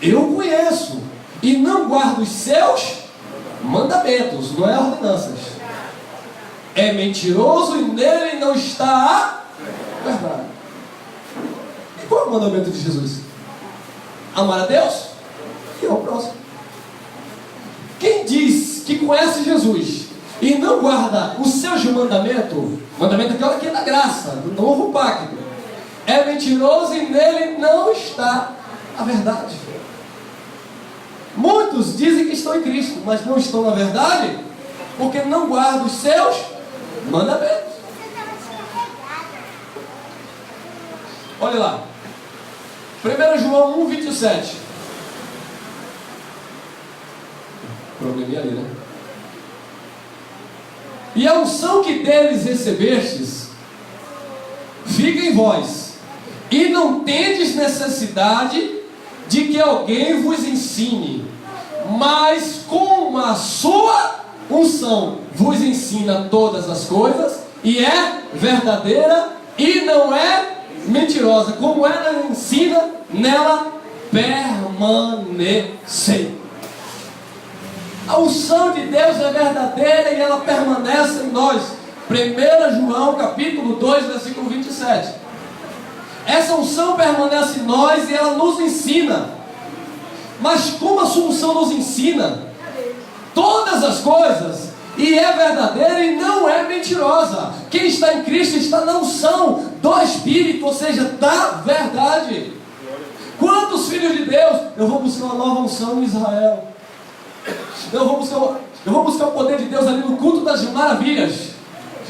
S2: eu conheço, e não guarda os seus mandamentos, não é ordenanças, é mentiroso e nele não está a verdade. E qual é o mandamento de Jesus? Amar a Deus e ao próximo. Quem diz que conhece Jesus e não guarda os seus mandamentos, mandamento aquela que é da graça, do novo pacto, é mentiroso e nele não está a verdade. Muitos dizem que estão em Cristo, mas não estão na verdade, porque não guardam os seus mandamentos. Olha lá, 1 João 1,27. Probleminha ali, né? E a unção que deles recebestes fica em vós, e não tendes necessidade de que alguém vos ensine, mas com a sua unção vos ensina todas as coisas, e é verdadeira e não é mentirosa. Como ela ensina, nela permanecei. A unção de Deus é verdadeira e ela permanece em nós. 1 João capítulo 2, versículo 27. Essa unção permanece em nós e ela nos ensina. Mas como a sua unção nos ensina todas as coisas, e é verdadeira e não é mentirosa. Quem está em Cristo está na unção do Espírito, ou seja, da verdade. Quantos filhos de Deus? Eu vou buscar uma nova unção em Israel. Eu vou buscar o poder de Deus ali no culto das maravilhas.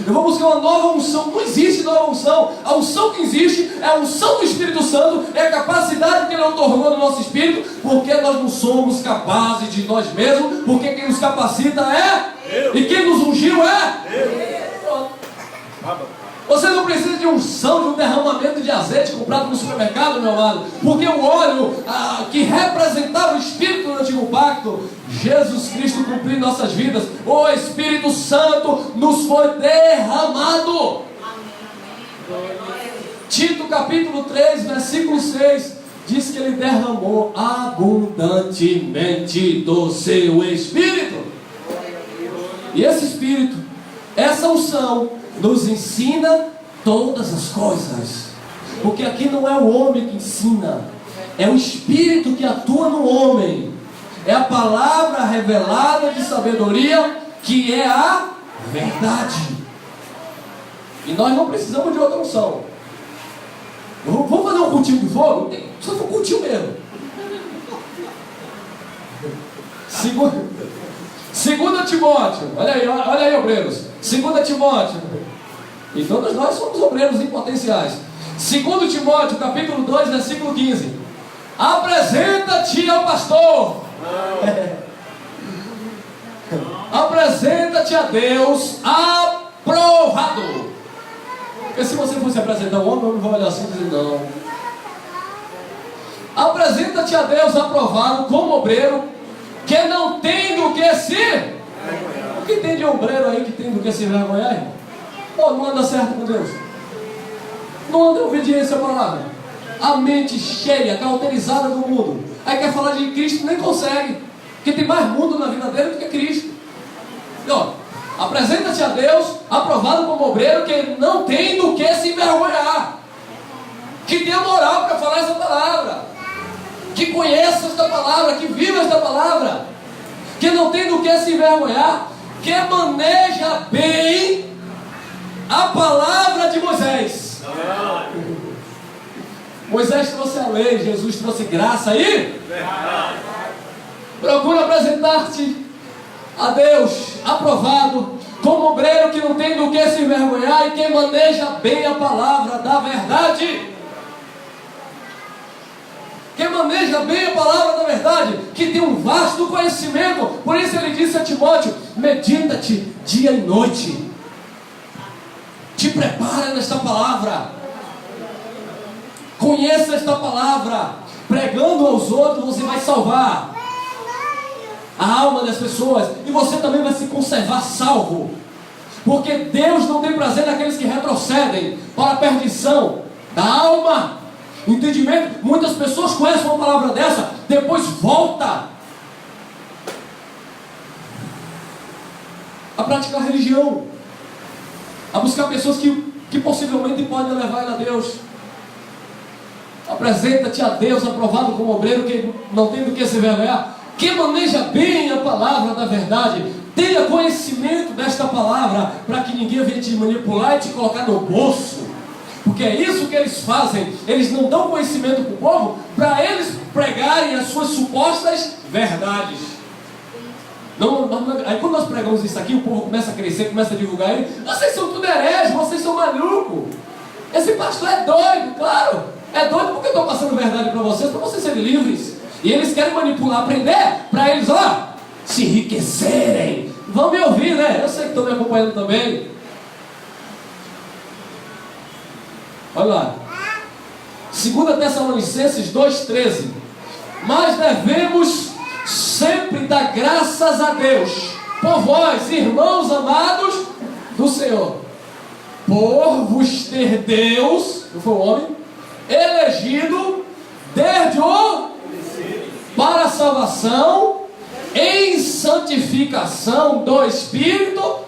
S2: Eu vou buscar uma nova unção. Não existe nova unção. A unção que existe é a unção do Espírito Santo, é a capacidade que Ele otorgou no nosso espírito, porque nós não somos capazes de nós mesmos, porque quem nos capacita é Deus. E quem nos ungiu é Deus. Você não precisa de unção, de um derramamento de azeite comprado no supermercado, meu amado, porque o óleo que representava o Espírito do Antigo Pacto, Jesus Cristo cumpriu em nossas vidas. O Espírito Santo nos foi derramado. Tito capítulo 3, versículo 6, diz que Ele derramou abundantemente do seu Espírito. E esse Espírito, essa unção, nos ensina todas as coisas. Porque aqui não é o homem que ensina, é o Espírito que atua no homem. É a palavra revelada de sabedoria, que é a verdade. E nós não precisamos de outra unção. Vamos fazer um cultinho de fogo? Só for cultinho mesmo. Segunda Timóteo, olha aí, obreiros. 2 Timóteo, e todos nós somos obreiros em potenciais. 2 Timóteo, capítulo 2, versículo 15. Apresenta-te ao pastor. Apresenta-te a Deus aprovado. Porque se você fosse apresentar um homem, eu não vou olhar assim e dizer não. Apresenta-te a Deus aprovado como obreiro, que não tem do que se... O que tem de obreiro aí que tem do que se envergonhar, irmão? Pô, não anda certo com Deus. Não anda em obediência à palavra. A mente cheia, cauterizada do mundo. Aí quer falar de Cristo, nem consegue. Porque tem mais mundo na vida dele do que Cristo. E ó, apresenta-te a Deus aprovado como obreiro, que não tem do que se envergonhar. Que tem a moral para falar essa palavra. Que conheça esta palavra, que viva esta palavra. Que não tem do que se envergonhar, que maneja bem a palavra de Moisés. Moisés trouxe a lei, Jesus trouxe graça e procura apresentar-te a Deus aprovado como obreiro que não tem do que se envergonhar e que maneja bem a palavra da verdade. Que maneja bem a palavra da verdade, que tem um vasto conhecimento. Por isso ele disse a Timóteo: medita-te dia e noite. Te prepara nesta palavra. Conheça esta palavra. Pregando aos outros, você vai salvar a alma das pessoas. E você também vai se conservar salvo. Porque Deus não tem prazer naqueles que retrocedem para a perdição da alma. Entendimento? Muitas pessoas conhecem uma palavra dessa, depois volta a praticar religião, a buscar pessoas que possivelmente podem levar ele a Deus. Apresenta-te a Deus aprovado como obreiro que não tem do que se envergonhar, que maneja bem a palavra da verdade. Tenha conhecimento desta palavra, para que ninguém venha te manipular e te colocar no bolso. Porque é isso que eles fazem. Eles não dão conhecimento para o povo, para eles pregarem as suas supostas verdades. Aí quando nós pregamos isso aqui, o povo começa a crescer, começa a divulgar ele. Vocês são tudo hereges, vocês são malucos. Esse pastor é doido, claro. É doido porque eu estou passando verdade para vocês serem livres. E eles querem manipular, aprender, para eles, se enriquecerem. Vão me ouvir, né? Eu sei que estão me acompanhando também. Olha lá. 2 Tessalonicenses 2,13. Mas devemos sempre dar graças a Deus por vós, irmãos amados do Senhor, por vos ter Deus, não foi o homem, elegido desde o para a salvação em santificação do Espírito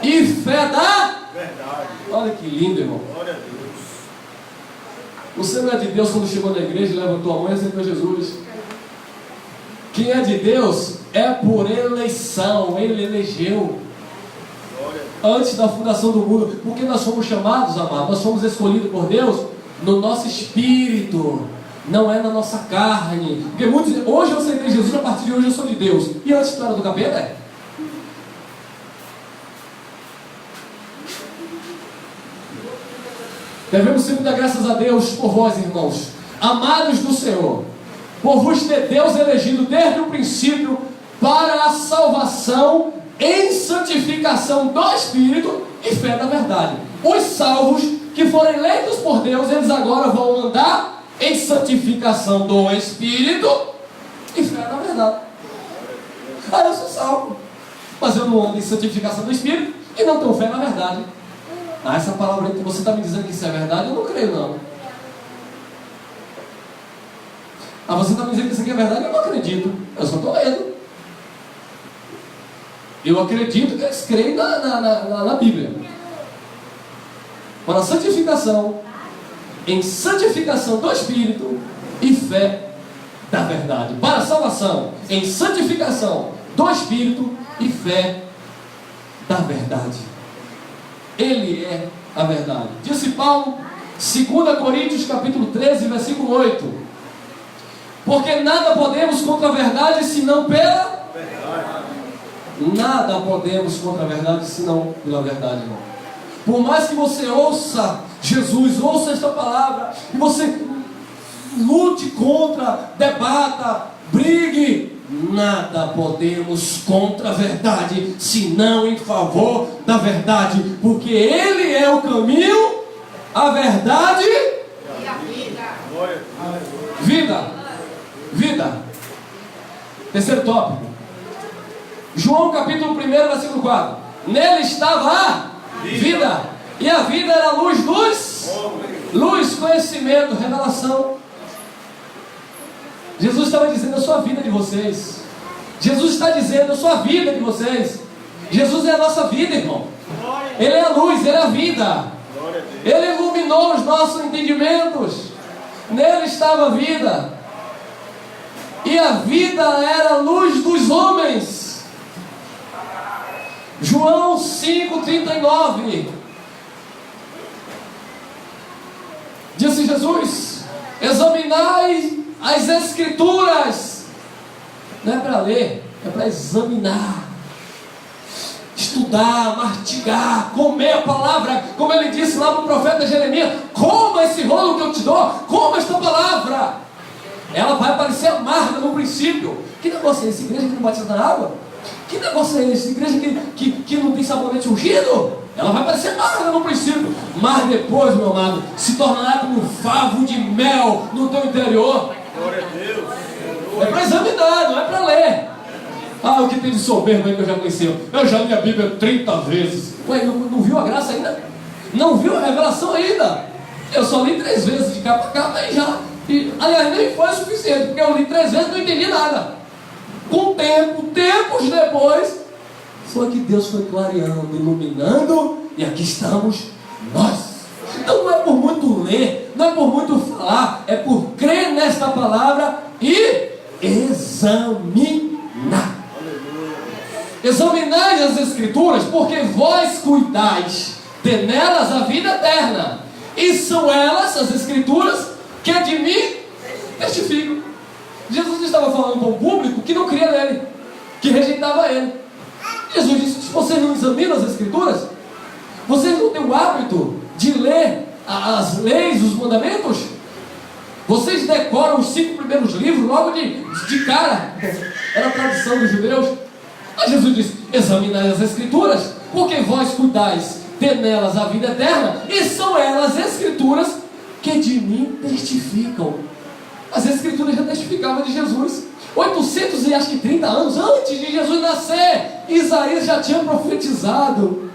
S2: e fé da verdade. Olha que lindo, irmão. Glória a Deus. Você não é de Deus quando chegou na igreja e levantou a mão e aceitou Jesus. Quem é de Deus é por eleição. Ele elegeu antes da fundação do mundo. Porque nós fomos chamados, amados, nós fomos escolhidos por Deus no nosso espírito, não é na nossa carne. Porque muitos dizem: hoje eu aceitei Jesus, a partir de hoje eu sou de Deus. E antes tu era do capeta? Devemos sempre dar graças a Deus por vós, irmãos, amados do Senhor, por vos ter Deus elegido desde o princípio para a salvação em santificação do Espírito e fé da verdade. Os salvos que foram eleitos por Deus, eles agora vão andar em santificação do Espírito e fé da verdade. Eu sou salvo, mas eu não ando em santificação do Espírito e não tenho fé na verdade. Essa palavra que você está me dizendo que isso é verdade, eu não creio não. Você está me dizendo que isso aqui é verdade, eu não acredito. Eu só estou lendo. Eu acredito que eles creem na Bíblia. Para a santificação, em santificação do Espírito e fé da verdade. Para a salvação, em santificação do Espírito e fé da verdade. Ele é a verdade. Disse Paulo, 2 Coríntios capítulo 13, versículo 8. Porque nada podemos contra a verdade, senão pela verdade. Nada podemos contra a verdade, senão pela verdade, irmão. Por mais que você ouça Jesus, ouça esta palavra, e você lute contra, debata, brigue, nada podemos contra a verdade, senão em favor da verdade, porque Ele é o caminho, a verdade e a vida. Vida. Terceiro tópico. João capítulo 1, versículo 4. Nele estava a vida, e a vida era a luz dos luz, conhecimento, revelação. Jesus estava dizendo: eu sou a vida de vocês. Jesus está dizendo: eu sou a vida de vocês. Jesus é a nossa vida, irmão. Ele é a luz, Ele é a vida. Ele iluminou os nossos entendimentos. Nele estava a vida, e a vida era a luz dos homens. João 5,39. Disse Jesus: examinai as Escrituras. Não é para ler, é para examinar, estudar, mastigar, comer a palavra. Como ele disse lá para o profeta Jeremias: coma esse rolo que eu te dou, coma esta palavra. Ela vai parecer amarga no princípio, que negócio é esse? Igreja que não batiza na água? Que negócio é esse? Igreja que não tem sabonete ungido? Ela vai parecer amarga no princípio, mas depois, meu amado, se tornará como um favo de mel no teu interior.
S3: Glória a Deus.
S2: É para examinar, não é para ler. Ah, o que tem de soberbo aí que eu já conheci? Eu já li a Bíblia 30 vezes. Ué, não viu a graça ainda? Não viu a revelação ainda? Eu só li 3 vezes de capa a capa e já. Aliás, nem foi o suficiente, porque eu li 3 vezes e não entendi nada. Com o tempo, tempos depois, foi que Deus foi clareando, iluminando, e aqui estamos nós. Então não é por muito ler, não é por muito falar, é por crer nesta palavra e examinar. Examinai as Escrituras, porque vós cuidais de nelas a vida eterna, e são elas, as Escrituras, que de mim testificam. Jesus estava falando para um público que não cria nele, que rejeitava ele. Jesus disse: se vocês não examinam as Escrituras, vocês não têm o hábito de ler as leis, os mandamentos, vocês decoram os 5 primeiros livros logo de cara. Era a tradição dos judeus. Mas Jesus disse: examinai as Escrituras, porque vós cuidais de nelas a vida eterna, e são elas, as Escrituras, que de mim testificam. As Escrituras já testificavam de Jesus. 830 anos antes de Jesus nascer, Isaías já tinha profetizado: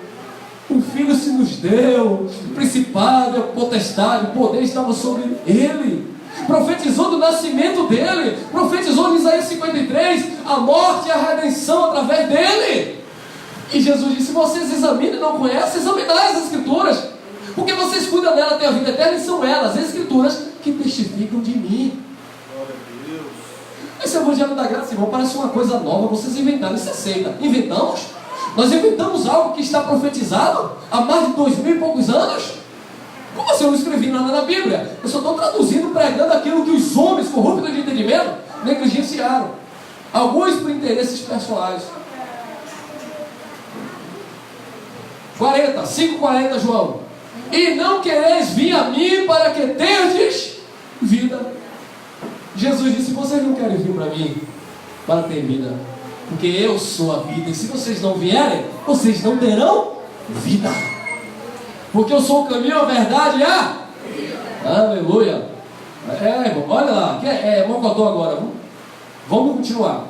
S2: um filho se nos deu, o principado, a potestade, o poder estava sobre ele. Profetizou do nascimento dele, profetizou em Isaías 53 a morte e a redenção através dele. E Jesus disse: vocês examinam e não conhecem, examinai as Escrituras, porque vocês cuidam dela até a vida eterna, e são elas, as Escrituras, que testificam de mim. Esse Evangelho da Graça, irmão, parece uma coisa nova. Vocês inventaram, isso é seita. Inventamos? Nós inventamos algo que está profetizado há mais de 2000 e poucos anos? Como assim? Eu não escrevi nada na Bíblia? Eu só estou traduzindo, pregando aquilo que os homens corruptos de entendimento negligenciaram. Alguns por interesses pessoais. 5:40, João. E não quereis vir a mim para que tenhas vida. Jesus disse: vocês não querem vir para mim para ter vida, porque eu sou a vida, e se vocês não vierem, vocês não terão vida, porque eu sou o caminho, a verdade e a vida. Aleluia. Irmão, olha lá, Mocotó agora. Vamos continuar.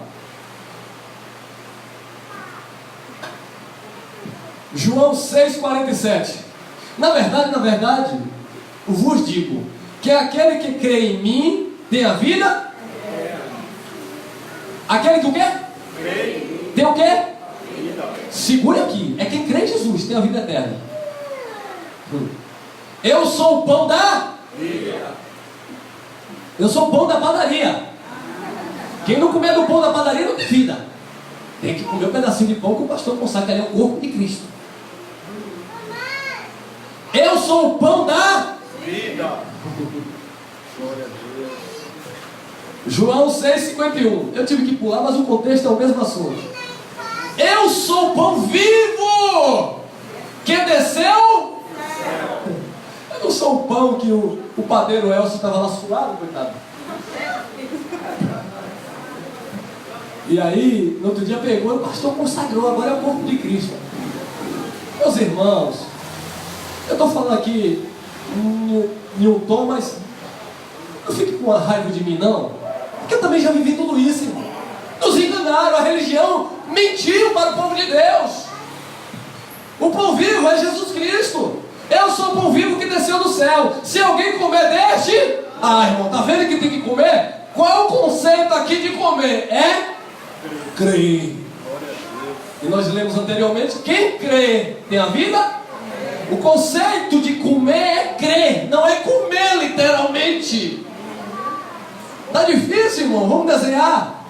S2: João 6,47. Na verdade, vos digo que aquele que crê em mim tem a vida. Aquele que o quê? Tem o quê? Segure aqui. É quem crê em Jesus tem a vida eterna. Eu sou o pão da vida. Eu sou o pão da padaria. Quem não comer do pão da padaria não tem vida. Tem que comer um pedacinho de pão que o pastor consagra, ali é o corpo de Cristo. Eu sou o pão da vida. Glória a Deus. João 6,51. Eu tive que pular, mas o contexto é o mesmo assunto. Eu sou o pão vivo que desceu. Eu não sou o pão que o padeiro Elcio estava lá suado, coitado. E aí, no outro dia pegou e o pastor consagrou, agora é o corpo de Cristo. Meus irmãos, eu estou falando aqui em um tom, mas não fique com uma raiva de mim, não. Porque eu também já vivi tudo isso, irmão. Nos enganaram, a religião mentiu para o povo de Deus. O pão vivo é Jesus Cristo. Eu sou o pão vivo que desceu do céu. Se alguém comer deste... irmão, tá vendo que tem que comer? Qual é o conceito aqui de comer? É crer. E nós lemos anteriormente: quem crê tem a vida. O conceito de comer é crer, não é comer literalmente. Tá difícil, irmão? Vamos desenhar.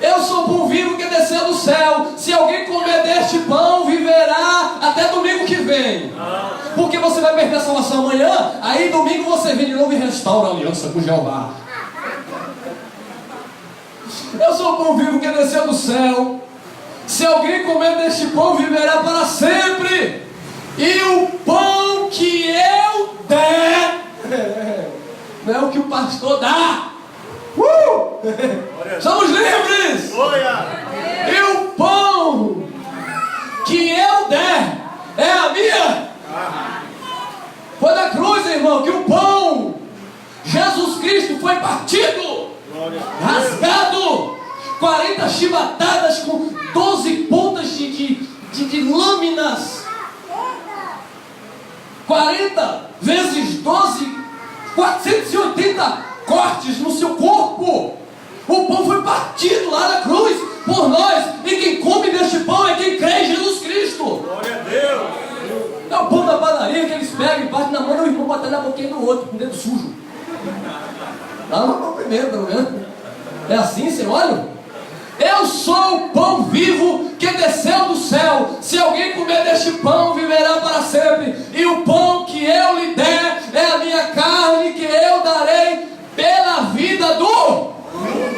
S2: Eu sou o pão vivo que desceu do céu. Se alguém comer deste pão, viverá até domingo que vem. Porque você vai perder a salvação amanhã, aí domingo você vem de novo e restaura a aliança com Jeová. Eu sou o pão vivo que desceu do céu. Se alguém comer deste pão, viverá para sempre. E o pão que eu der não é o que o pastor dá. Somos livres!
S3: Aleluia!
S2: E o pão que eu der é a minha. Foi na cruz, irmão, que o pão, Jesus Cristo, foi partido, rasgado, 40 chibatadas com 12 pontas de lâminas. 40 vezes 12, 480 cortes no seu corpo. O pão foi partido lá na cruz por nós. E quem come deste pão é quem crê em Jesus Cristo.
S3: Glória a Deus!
S2: É o pão da padaria que eles pegam e batem na mão e o irmão bota na boquinha do outro, com o dedo sujo. Dá na mão primeiro, pelo menos. É assim, você olha? Eu sou o pão vivo que desceu do céu. Se alguém comer deste pão, viverá para sempre. E o pão que eu lhe der é a minha carne que eu darei pela vida do...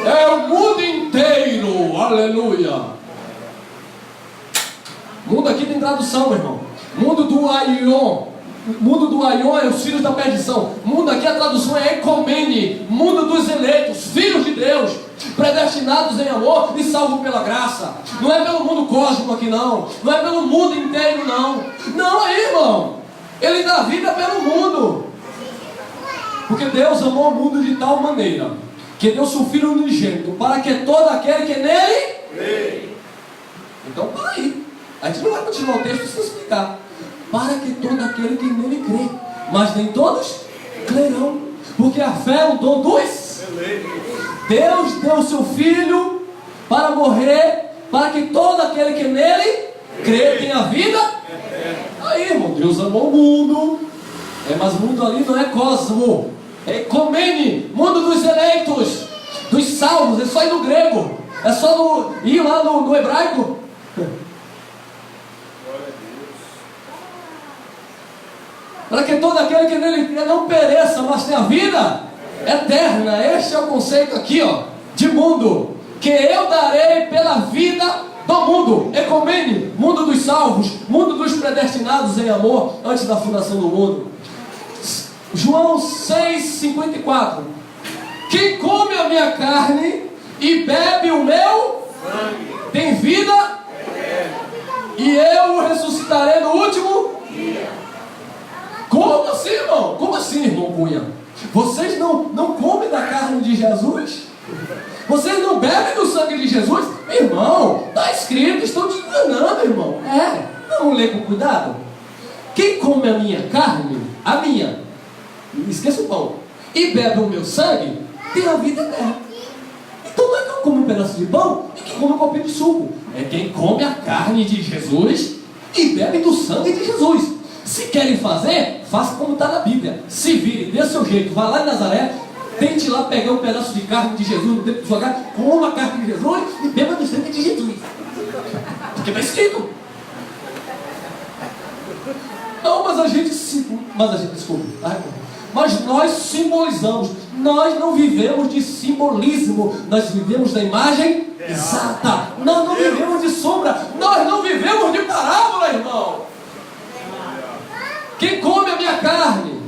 S2: É o mundo inteiro. Aleluia. Mundo aqui tem tradução, meu irmão. Mundo do Aion. Mundo do Aion é os filhos da perdição. Mundo aqui a tradução é Ecomene. Mundo dos eleitos, filhos de Deus, predestinados em amor e salvos pela graça. Não é pelo mundo cósmico aqui não. Não é pelo mundo inteiro não. Não aí, irmão. Ele dá vida pelo mundo. Porque Deus amou o mundo de tal maneira que deu seu Filho unigênito para que todo aquele que nele... Então para aí. A gente não vai continuar o texto sem explicar. Para que todo aquele que nele crê. Mas nem todos crerão. Porque a fé é o dom dos... Deus deu o seu Filho para morrer, para que todo aquele que nele crê tenha vida. Aí, irmão, Deus amou o mundo. Mas o mundo ali não é cosmo. É Ecomene, mundo dos eleitos, dos salvos. É só ir no grego. É só ir lá no hebraico. Para que todo aquele que nele crê não pereça, mas tenha vida eterna. Este é o conceito aqui, ó, de mundo, que eu darei pela vida do mundo. Ecomene, mundo dos salvos, mundo dos predestinados em amor antes da fundação do mundo. João 6,54. Quem come a minha carne e bebe o meu sangue tem vida, e eu o ressuscitarei no último dia. Como assim, irmão? Como assim, irmão Cunha? Vocês não comem da carne de Jesus? Vocês não bebem do sangue de Jesus? Irmão, está escrito, estão te enganando, irmão. Vamos ler com cuidado. Quem come a minha carne, a minha, esqueça o pão, e bebe o meu sangue, tem a vida eterna. Então não é quem come um pedaço de pão e quem come um copinho de suco. É quem come a carne de Jesus e bebe do sangue de Jesus. Se querem fazer, faça como está na Bíblia. Se vire, dê seu jeito, vá lá em Nazaré, tente lá pegar um pedaço de carne de Jesus no tempo de sua carne, coma a carne de Jesus e beba do sangue de Jesus. Porque está escrito. Não, mas nós simbolizamos. Nós não vivemos de simbolismo, nós vivemos da imagem exata. Nós não vivemos de sombra, nós não vivemos de parábola, irmão. Quem come a minha carne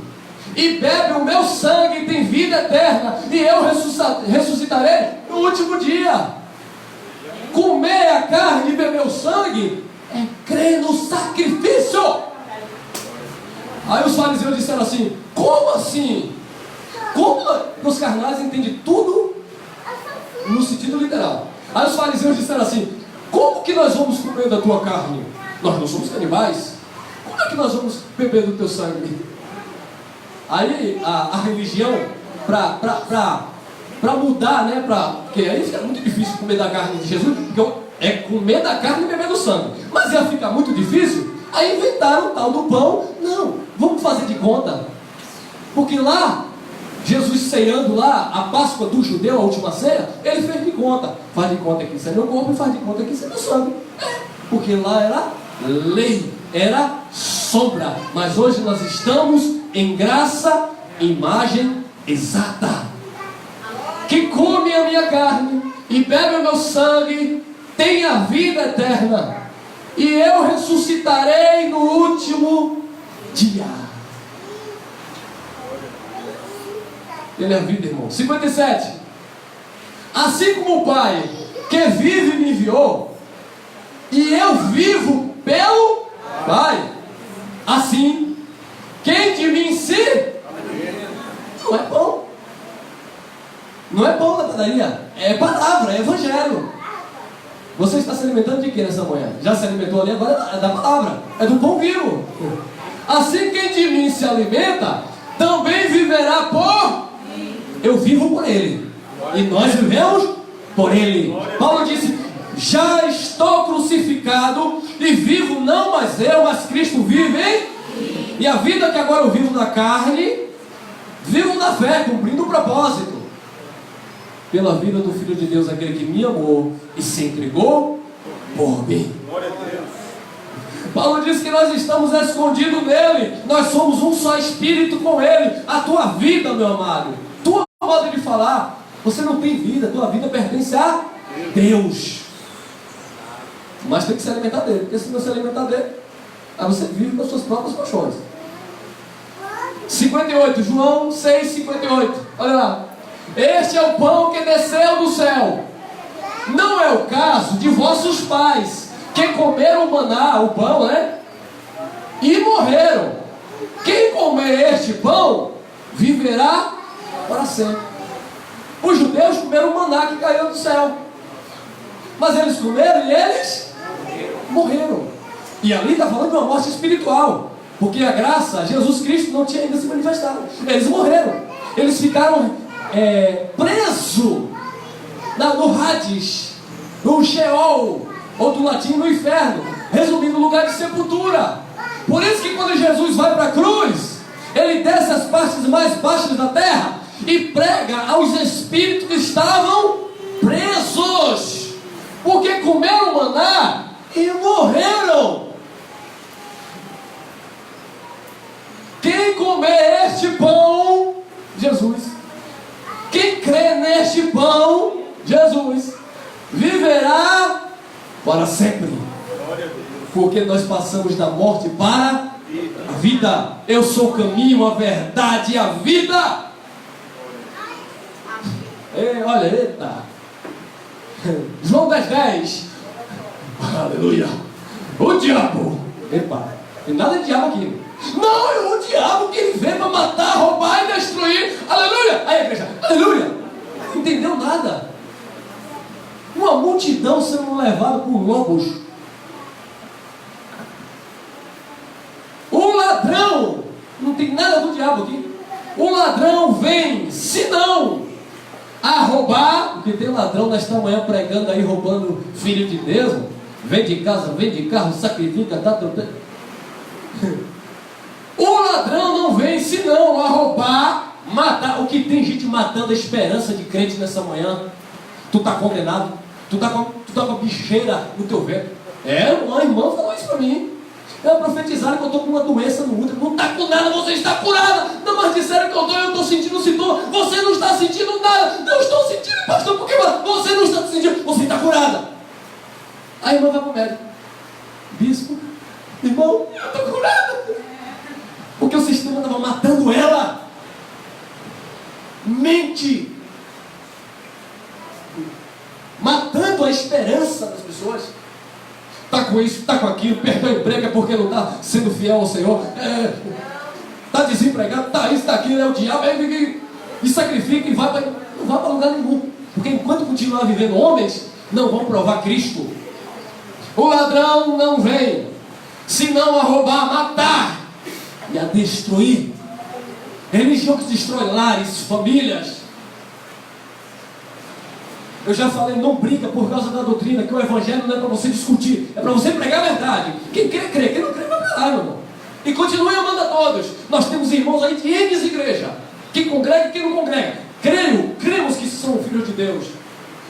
S2: e bebe o meu sangue tem vida eterna, e eu ressuscitarei no último dia. Comer a carne e beber o sangue é crer no sacrifício. Aí os fariseus disseram assim: como assim? Como? Porque os carnais entendem tudo no sentido literal. Aí os fariseus disseram assim: como que nós vamos comer da tua carne? Nós não somos canibais. Como é que nós vamos beber do teu sangue? Aí a religião, para mudar, né? Porque aí fica muito difícil comer da carne de Jesus, porque é comer da carne e beber do sangue. Mas ia ficar muito difícil. Aí inventaram o tal do pão. Não, vamos fazer de conta. Porque lá, Jesus ceando lá, a Páscoa do judeu, a última ceia, ele fez de conta. Faz de conta que isso é meu corpo e faz de conta que isso é meu sangue. Porque lá era lei, era sombra. Mas hoje nós estamos em graça, imagem exata. Que come a minha carne e bebe o meu sangue tem a vida eterna, e eu ressuscitarei no último dia. Ele é a vida, irmão. 57. Assim como o Pai que vive e me enviou, e eu vivo pelo Pai. Assim, quem de mim se... Não é pão. Não é pão da padaria. É palavra, é evangelho. Você está se alimentando de quê nessa manhã? Já se alimentou ali? Agora é da palavra. É do pão vivo. Assim, quem de mim se alimenta, também viverá por... Eu vivo por ele. E nós vivemos por ele. Paulo disse: já estou crucificado e vivo não mais eu, mas Cristo vive em... E a vida que agora eu vivo na carne, vivo na fé, cumprindo o propósito. Pela vida do Filho de Deus, aquele que me amou e se entregou por mim.
S3: Glória a Deus.
S2: Paulo diz que nós estamos escondidos nele. Nós somos um só espírito com ele. A tua vida, meu amado, tua modo de falar, você não tem vida. Tua vida pertence a Deus. Mas tem que se alimentar dele. Porque se não se alimentar dele, aí você vive com as suas próprias paixões. 58, João 6, 58. Olha lá. Este é o pão que desceu do céu. Não é o caso de vossos pais, que comeram o maná, o pão, né? E morreram. Quem comer este pão, viverá para sempre. Os judeus comeram o maná que caiu do céu. Mas eles comeram e eles morreram. E ali está falando de uma morte espiritual. Porque a graça, Jesus Cristo não tinha ainda se manifestado. Eles morreram. Eles ficaram presos no Hades, no Sheol, ou do latim no inferno. Resumindo, lugar de sepultura. Por isso que quando Jesus vai para a cruz, ele desce as partes mais baixas da terra e prega aos espíritos que estavam presos. Porque comeram maná e morreram. Quem comer este pão, Jesus. Quem crê neste pão, Jesus, viverá para sempre. Porque nós passamos da morte para a vida. Eu sou o caminho, a verdade e a vida. Olha, eita. João 10:10. Aleluia. O diabo. Epa, tem nada de diabo aqui. Não, é o diabo que ele veio para matar, roubar e destruir. Aleluia. Aí a igreja, aleluia. Não entendeu nada. Uma multidão sendo levada por lobos. O ladrão, não tem nada do diabo aqui. O ladrão vem, senão a roubar. Porque tem ladrão nesta manhã pregando aí, roubando filho de Deus. Vende casa, vende carro, sacrifica, tá tudo. O ladrão não vem senão a roubar, matar. O que tem gente matando a esperança de crente nessa manhã. Tu está condenado. Tu tá com a bicheira no teu ventre. Uma irmã falou isso para mim. Ela profetizaram que eu estou com uma doença no útero. Não está com nada, você está curada. Não, mas disseram que eu estou sentindo sintoma. Você não está sentindo nada. Não estou sentindo, pastor, porque você não está sentindo. Você está curada. A irmã vai para o médico. Bispo, irmão, eu estou curada. Porque o sistema estava matando ela. Mente. Matando a esperança das pessoas. Está com isso, está com aquilo, perdeu o emprego é porque não está sendo fiel ao Senhor. Está desempregado, está isso, está aquilo, é o diabo. E sacrifica e não vai para lugar nenhum. Porque enquanto continuar vivendo homens, não vão provar Cristo. O ladrão não vem senão a roubar, a matar e a destruir. Religião que destrói lares, famílias. Eu já falei, não briga por causa da doutrina, que o evangelho não é para você discutir, é para você pregar a verdade. Quem crê, crê. Quem não crê, vai para lá, meu irmão. E continue amando a todos. Nós temos irmãos aí de N igreja. Quem congrega e quem não congrega. Cremos que são filhos de Deus.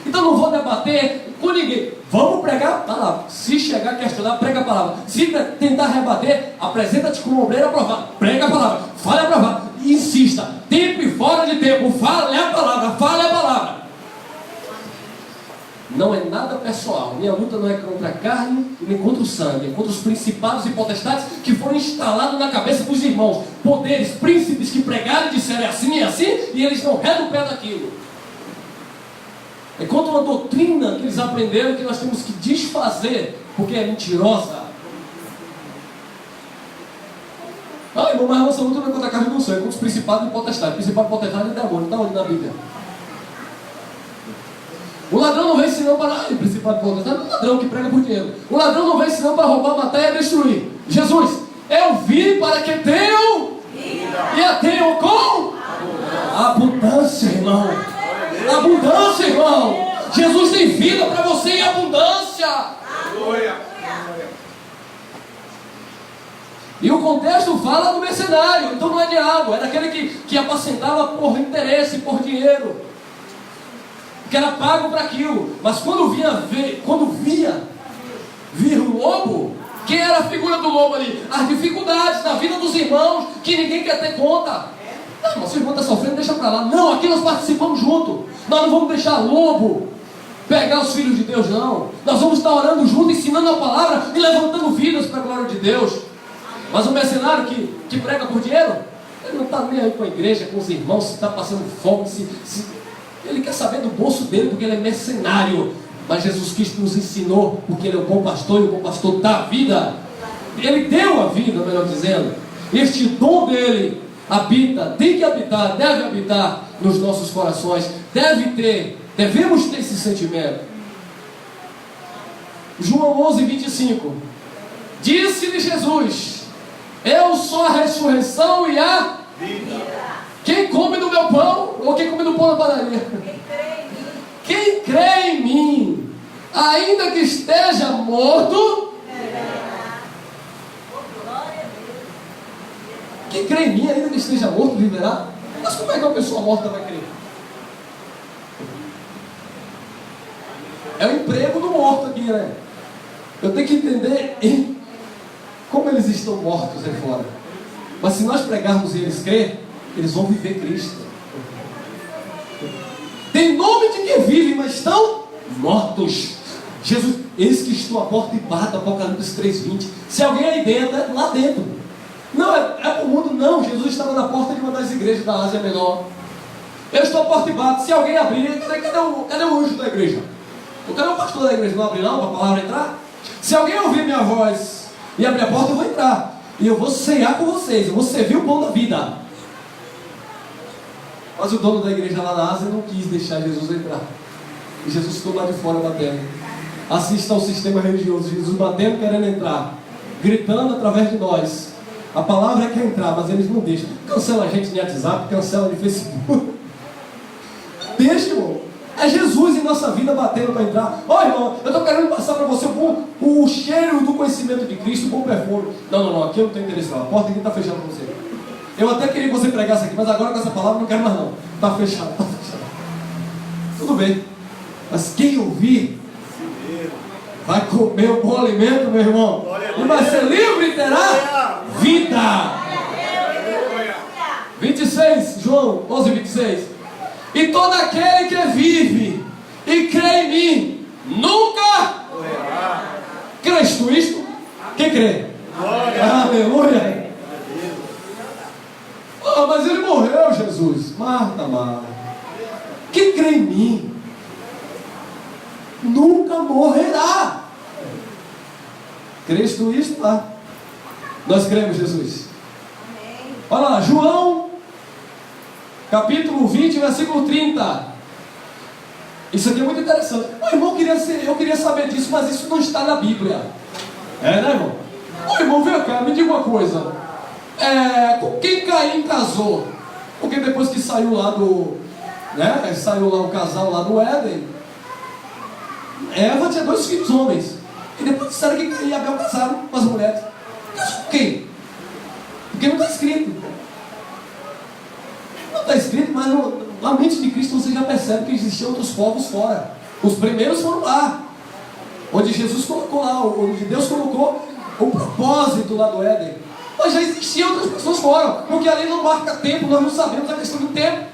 S2: Então não vou debater com ninguém. Vamos pregar a palavra. Se chegar a questionar, prega a palavra. Se tentar rebater, apresenta-te como obreiro aprovado. Prega a palavra, fale a palavra. Insista, tempo e fora de tempo. Fale a palavra, fale a palavra. Não é nada pessoal. Minha luta não é contra a carne, nem contra o sangue. É contra os principados e potestades que foram instalados na cabeça dos irmãos. Poderes, príncipes que pregaram e disseram assim e assim, e eles não redam o pé daquilo. É contra uma doutrina que eles aprenderam que nós temos que desfazer, porque é mentirosa. Ah, irmão, mas a nossa luta não é contra a carne do sangue, é contra os principados e potestades. Principado e potestade é demônio, está onde na Bíblia? O ladrão não vem senão para... o principado e potestade é um ladrão que prega por dinheiro. O ladrão não vem senão para roubar, matar e destruir. Jesus, eu vim para que tenham e a tenham com abundância, irmão. Abundância, irmão. Jesus tem vida para você em abundância. E o contexto fala do mercenário. Então não é diabo, é daquele que apacentava por interesse, por dinheiro, que era pago para aquilo. Mas quando via vir o lobo, quem era a figura do lobo ali? As dificuldades na vida dos irmãos, que ninguém quer ter conta. Não, mas o irmão está sofrendo, deixa para lá. Não, aqui nós participamos junto. Nós não vamos deixar lobo pegar os filhos de Deus, não. Nós vamos estar orando junto, ensinando a palavra e levantando vidas para a glória de Deus. Mas o mercenário que prega por dinheiro, ele não está nem aí com a igreja, com os irmãos, se está passando fome, ele quer saber do bolso dele, porque ele é mercenário. Mas Jesus Cristo nos ensinou, porque Ele é o bom pastor, e o bom pastor dá a vida. Ele deu a vida, melhor dizendo. Este dom dele habita, tem que habitar, deve habitar nos nossos corações. Devemos ter esse sentimento. João 11, 25. Disse-lhe Jesus: eu sou a ressurreição e a vida. Quem come do meu pão, ou quem come do pão da padaria? Quem crê em mim, ainda que esteja morto, quem crê em mim, ainda que esteja morto, viverá. Mas como é que uma pessoa morta vai crer? É o emprego do morto aqui, né? Eu tenho que entender como eles estão mortos aí fora. Mas se nós pregarmos e eles crerem, eles vão viver Cristo. Tem nome de que vivem, mas estão mortos. Jesus, eis que estou à porta e bato, Apocalipse 3:20. Se alguém aí dentro, é lá dentro. Não, é para o mundo, não. Jesus estava na porta de uma das igrejas da Ásia Menor. Eu estou à porta e bato. Se alguém abrir, cadê o anjo da igreja? Cadê o pastor da igreja? Não abre não, para a palavra entrar? Se alguém ouvir minha voz e abrir a porta, eu vou entrar. E eu vou ceiar com vocês. Eu vou servir o pão da vida. Mas o dono da igreja lá na Ásia não quis deixar Jesus entrar. E Jesus ficou lá de fora batendo. Assim está o sistema religioso. Jesus batendo, querendo entrar, gritando através de nós. A palavra é que quer entrar, mas eles não deixam. Cancela a gente de WhatsApp, cancela de Facebook. Deixa, irmão. É Jesus em nossa vida batendo para entrar. Ó, irmão, eu estou querendo passar para você o cheiro do conhecimento de Cristo, o bom perfume. Não, aqui eu não tenho interesse não. A porta aqui está fechada para você. Eu até queria que você pregasse aqui, mas agora com essa palavra não quero mais não. Está fechado, está fechado. Tudo bem. Mas quem ouvir vai comer o bom alimento, meu irmão. E vai ser livre e terá vida. 26, João 11, 26. E todo aquele que vive e crê em mim nunca morrerá. Crês tu isto? Quem crê? Aleluia. Oh, mas ele morreu, Jesus. Marta. Quem crê em mim nunca morrerá. Crês tu isto? Nós cremos, Jesus. Olha lá, João capítulo 20, versículo 30. Isso aqui é muito interessante. O irmão eu queria saber disso, mas isso não está na Bíblia. É, né, irmão? Ô, irmão, vem cá, me diga uma coisa. Com quem Caim casou? Porque depois que saiu lá saiu lá o casal lá do Éden, Eva tinha 2 filhos homens. E depois disseram que Caim e Abel casaram com as mulheres. Casou com quem? Porque não está escrito. Não está escrito, mas na mente de Cristo você já percebe que existiam outros povos fora. Os primeiros foram lá, onde Jesus colocou lá, onde Deus colocou o propósito lá do Éden. Mas já existiam outras pessoas fora, porque ali não marca tempo, nós não sabemos a questão do tempo.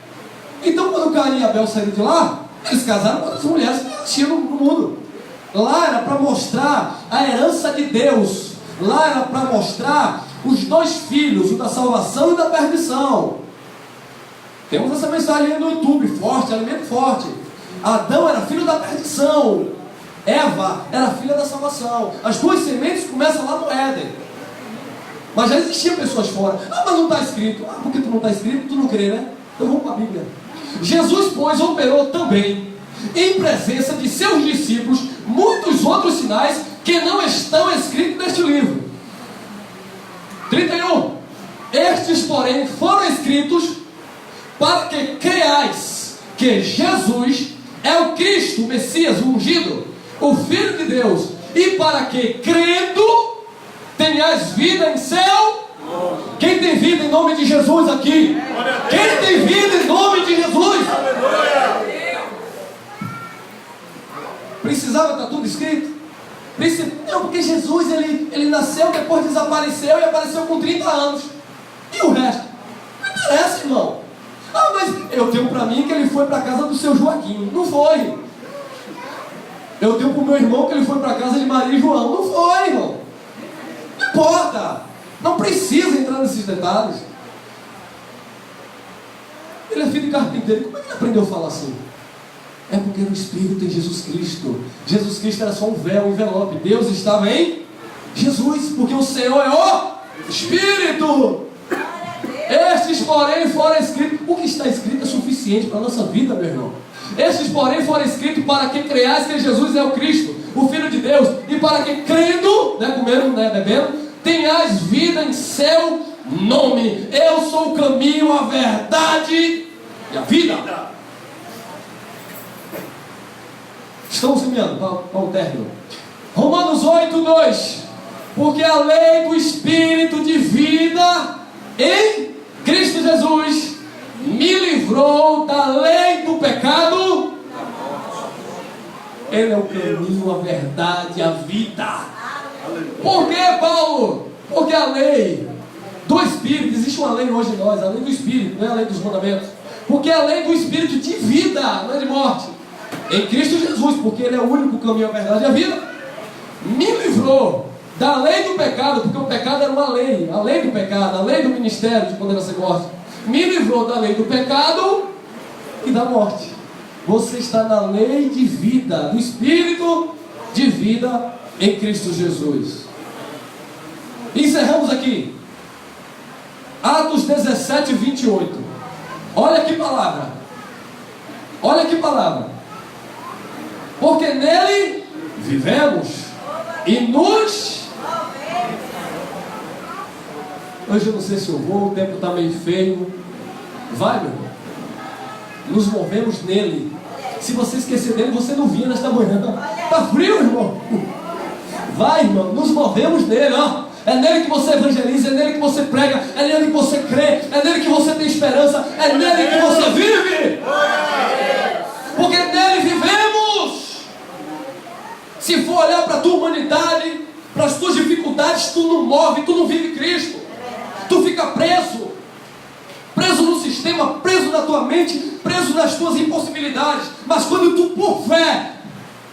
S2: Então quando Caim e Abel saíram de lá, eles casaram com outras mulheres que existiam no mundo. Lá era para mostrar a herança de Deus. Lá era para mostrar os 2 filhos, o da salvação e da perdição. Temos essa mensagem aí no YouTube, forte, alimento forte. Adão era filho da perdição, Eva era filha da salvação. As duas sementes começam lá no Éden. Mas já existiam pessoas fora. Ah, mas não está escrito. Ah, porque tu não está escrito, tu não crê, né? Então vamos para a Bíblia. Jesus, pois, operou também, em presença de seus discípulos, muitos outros sinais que não estão escritos neste livro. 31. Estes, porém, foram escritos para que creais que Jesus é o Cristo, o Messias, o ungido, o Filho de Deus, e para que, crendo, tenhais vida em seu. Quem tem vida em nome de Jesus aqui? Quem tem vida em nome de Jesus? Precisava estar tudo escrito? Não, porque Jesus ele nasceu, depois desapareceu e apareceu com 30 anos. E o resto? Não interessa, irmão. Ah, mas eu tenho para mim que ele foi para a casa do seu Joaquim. Não foi. Eu tenho para o meu irmão que ele foi para a casa de Maria e João. Não foi, irmão. Não importa. Não precisa entrar nesses detalhes. Ele é filho de carpinteiro. Como é que ele aprendeu a falar assim? É porque no Espírito em Jesus Cristo. Jesus Cristo era só um véu, um envelope. Deus estava em Jesus, porque o Senhor é o Espírito. Estes, porém, foram escritos. O que está escrito é suficiente para a nossa vida, meu irmão. Estes, porém, foram escritos para que creias que Jesus é o Cristo, o Filho de Deus, e para que, crendo, né, comendo, né, bebendo, tenhais vida em seu nome. Eu sou o caminho, a verdade e a vida. Estamos enviando para o término. Romanos 8:2. Porque a lei do Espírito de vida em Cristo Jesus me livrou da lei do pecado. Ele é o caminho, a verdade e a vida. Por que, Paulo? Porque a lei do Espírito, existe uma lei hoje em nós, a lei do Espírito, não é a lei dos mandamentos. Porque a lei do Espírito de vida, não é de morte, em Cristo Jesus, porque Ele é o único caminho, a verdade e a vida, me livrou da lei do pecado, porque o pecado era uma lei, a lei do pecado, a lei do ministério de condenação e morte. Me livrou da lei do pecado e da morte. Você está na lei de vida, do Espírito de vida em Cristo Jesus. Encerramos aqui Atos 17:28. Olha que palavra. Olha que palavra. Porque nele vivemos e nos... Hoje eu não sei se eu vou, o tempo está meio feio. Vai, meu irmão. Nos movemos nele. Se você esquecer dele, você não vinha nesta manhã. Está frio, irmão? Vai, irmão, nos movemos nele, ó. É nele que você evangeliza, é nele que você prega, é nele que você crê, é nele que você tem esperança, é nele que você vive. Porque nele vivemos. Se for olhar para a tua humanidade, para as tuas dificuldades, tu não move, tu não vive Cristo. Tu fica preso. Preso no sistema, preso na tua mente, preso nas tuas impossibilidades. Mas quando tu, por fé,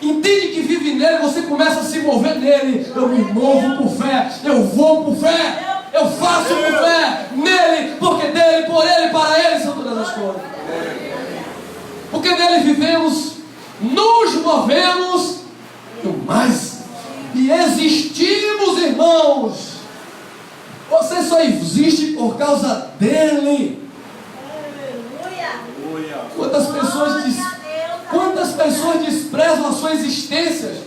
S2: entende que vive nele, você começa a se mover nele. Eu me movo por fé, eu vou por fé, eu faço por fé nele, porque dele, por ele, para ele são todas as coisas. Porque nele vivemos, nos movemos, mais e existimos, irmãos. Você só existe por causa dele. Quantas pessoas desprezam a sua existência?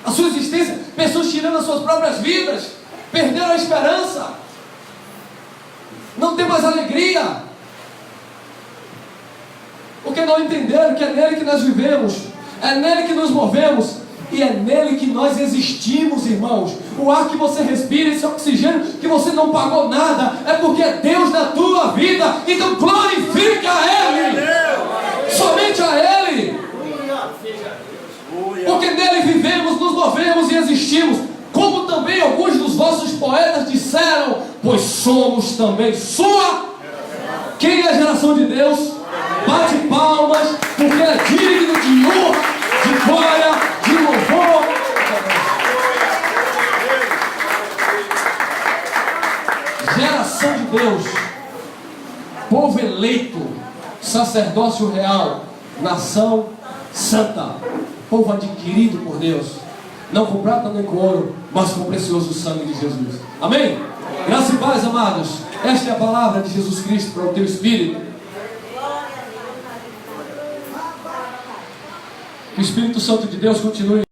S2: A sua existência, pessoas tirando as suas próprias vidas, perderam a esperança, não tem mais alegria, porque não entenderam que é nele que nós vivemos, é nele que nos movemos, e é nele que nós existimos, irmãos. O ar que você respira, esse oxigênio que você não pagou nada, é porque é Deus na tua vida. Então glorifica a Ele, somente a Ele, porque nele vivemos, nos movemos e existimos. Como também alguns dos vossos poetas disseram, pois somos também sua. Quem é a geração de Deus? Bate palmas, porque é digno de honra, de glória, de louvor. Geração de Deus, povo eleito, sacerdócio real, nação santa, povo adquirido por Deus, não com prata nem com ouro, mas com o precioso sangue de Jesus. Amém? Graças e paz, amados. Esta é a palavra de Jesus Cristo para o teu espírito. Que o Espírito Santo de Deus continue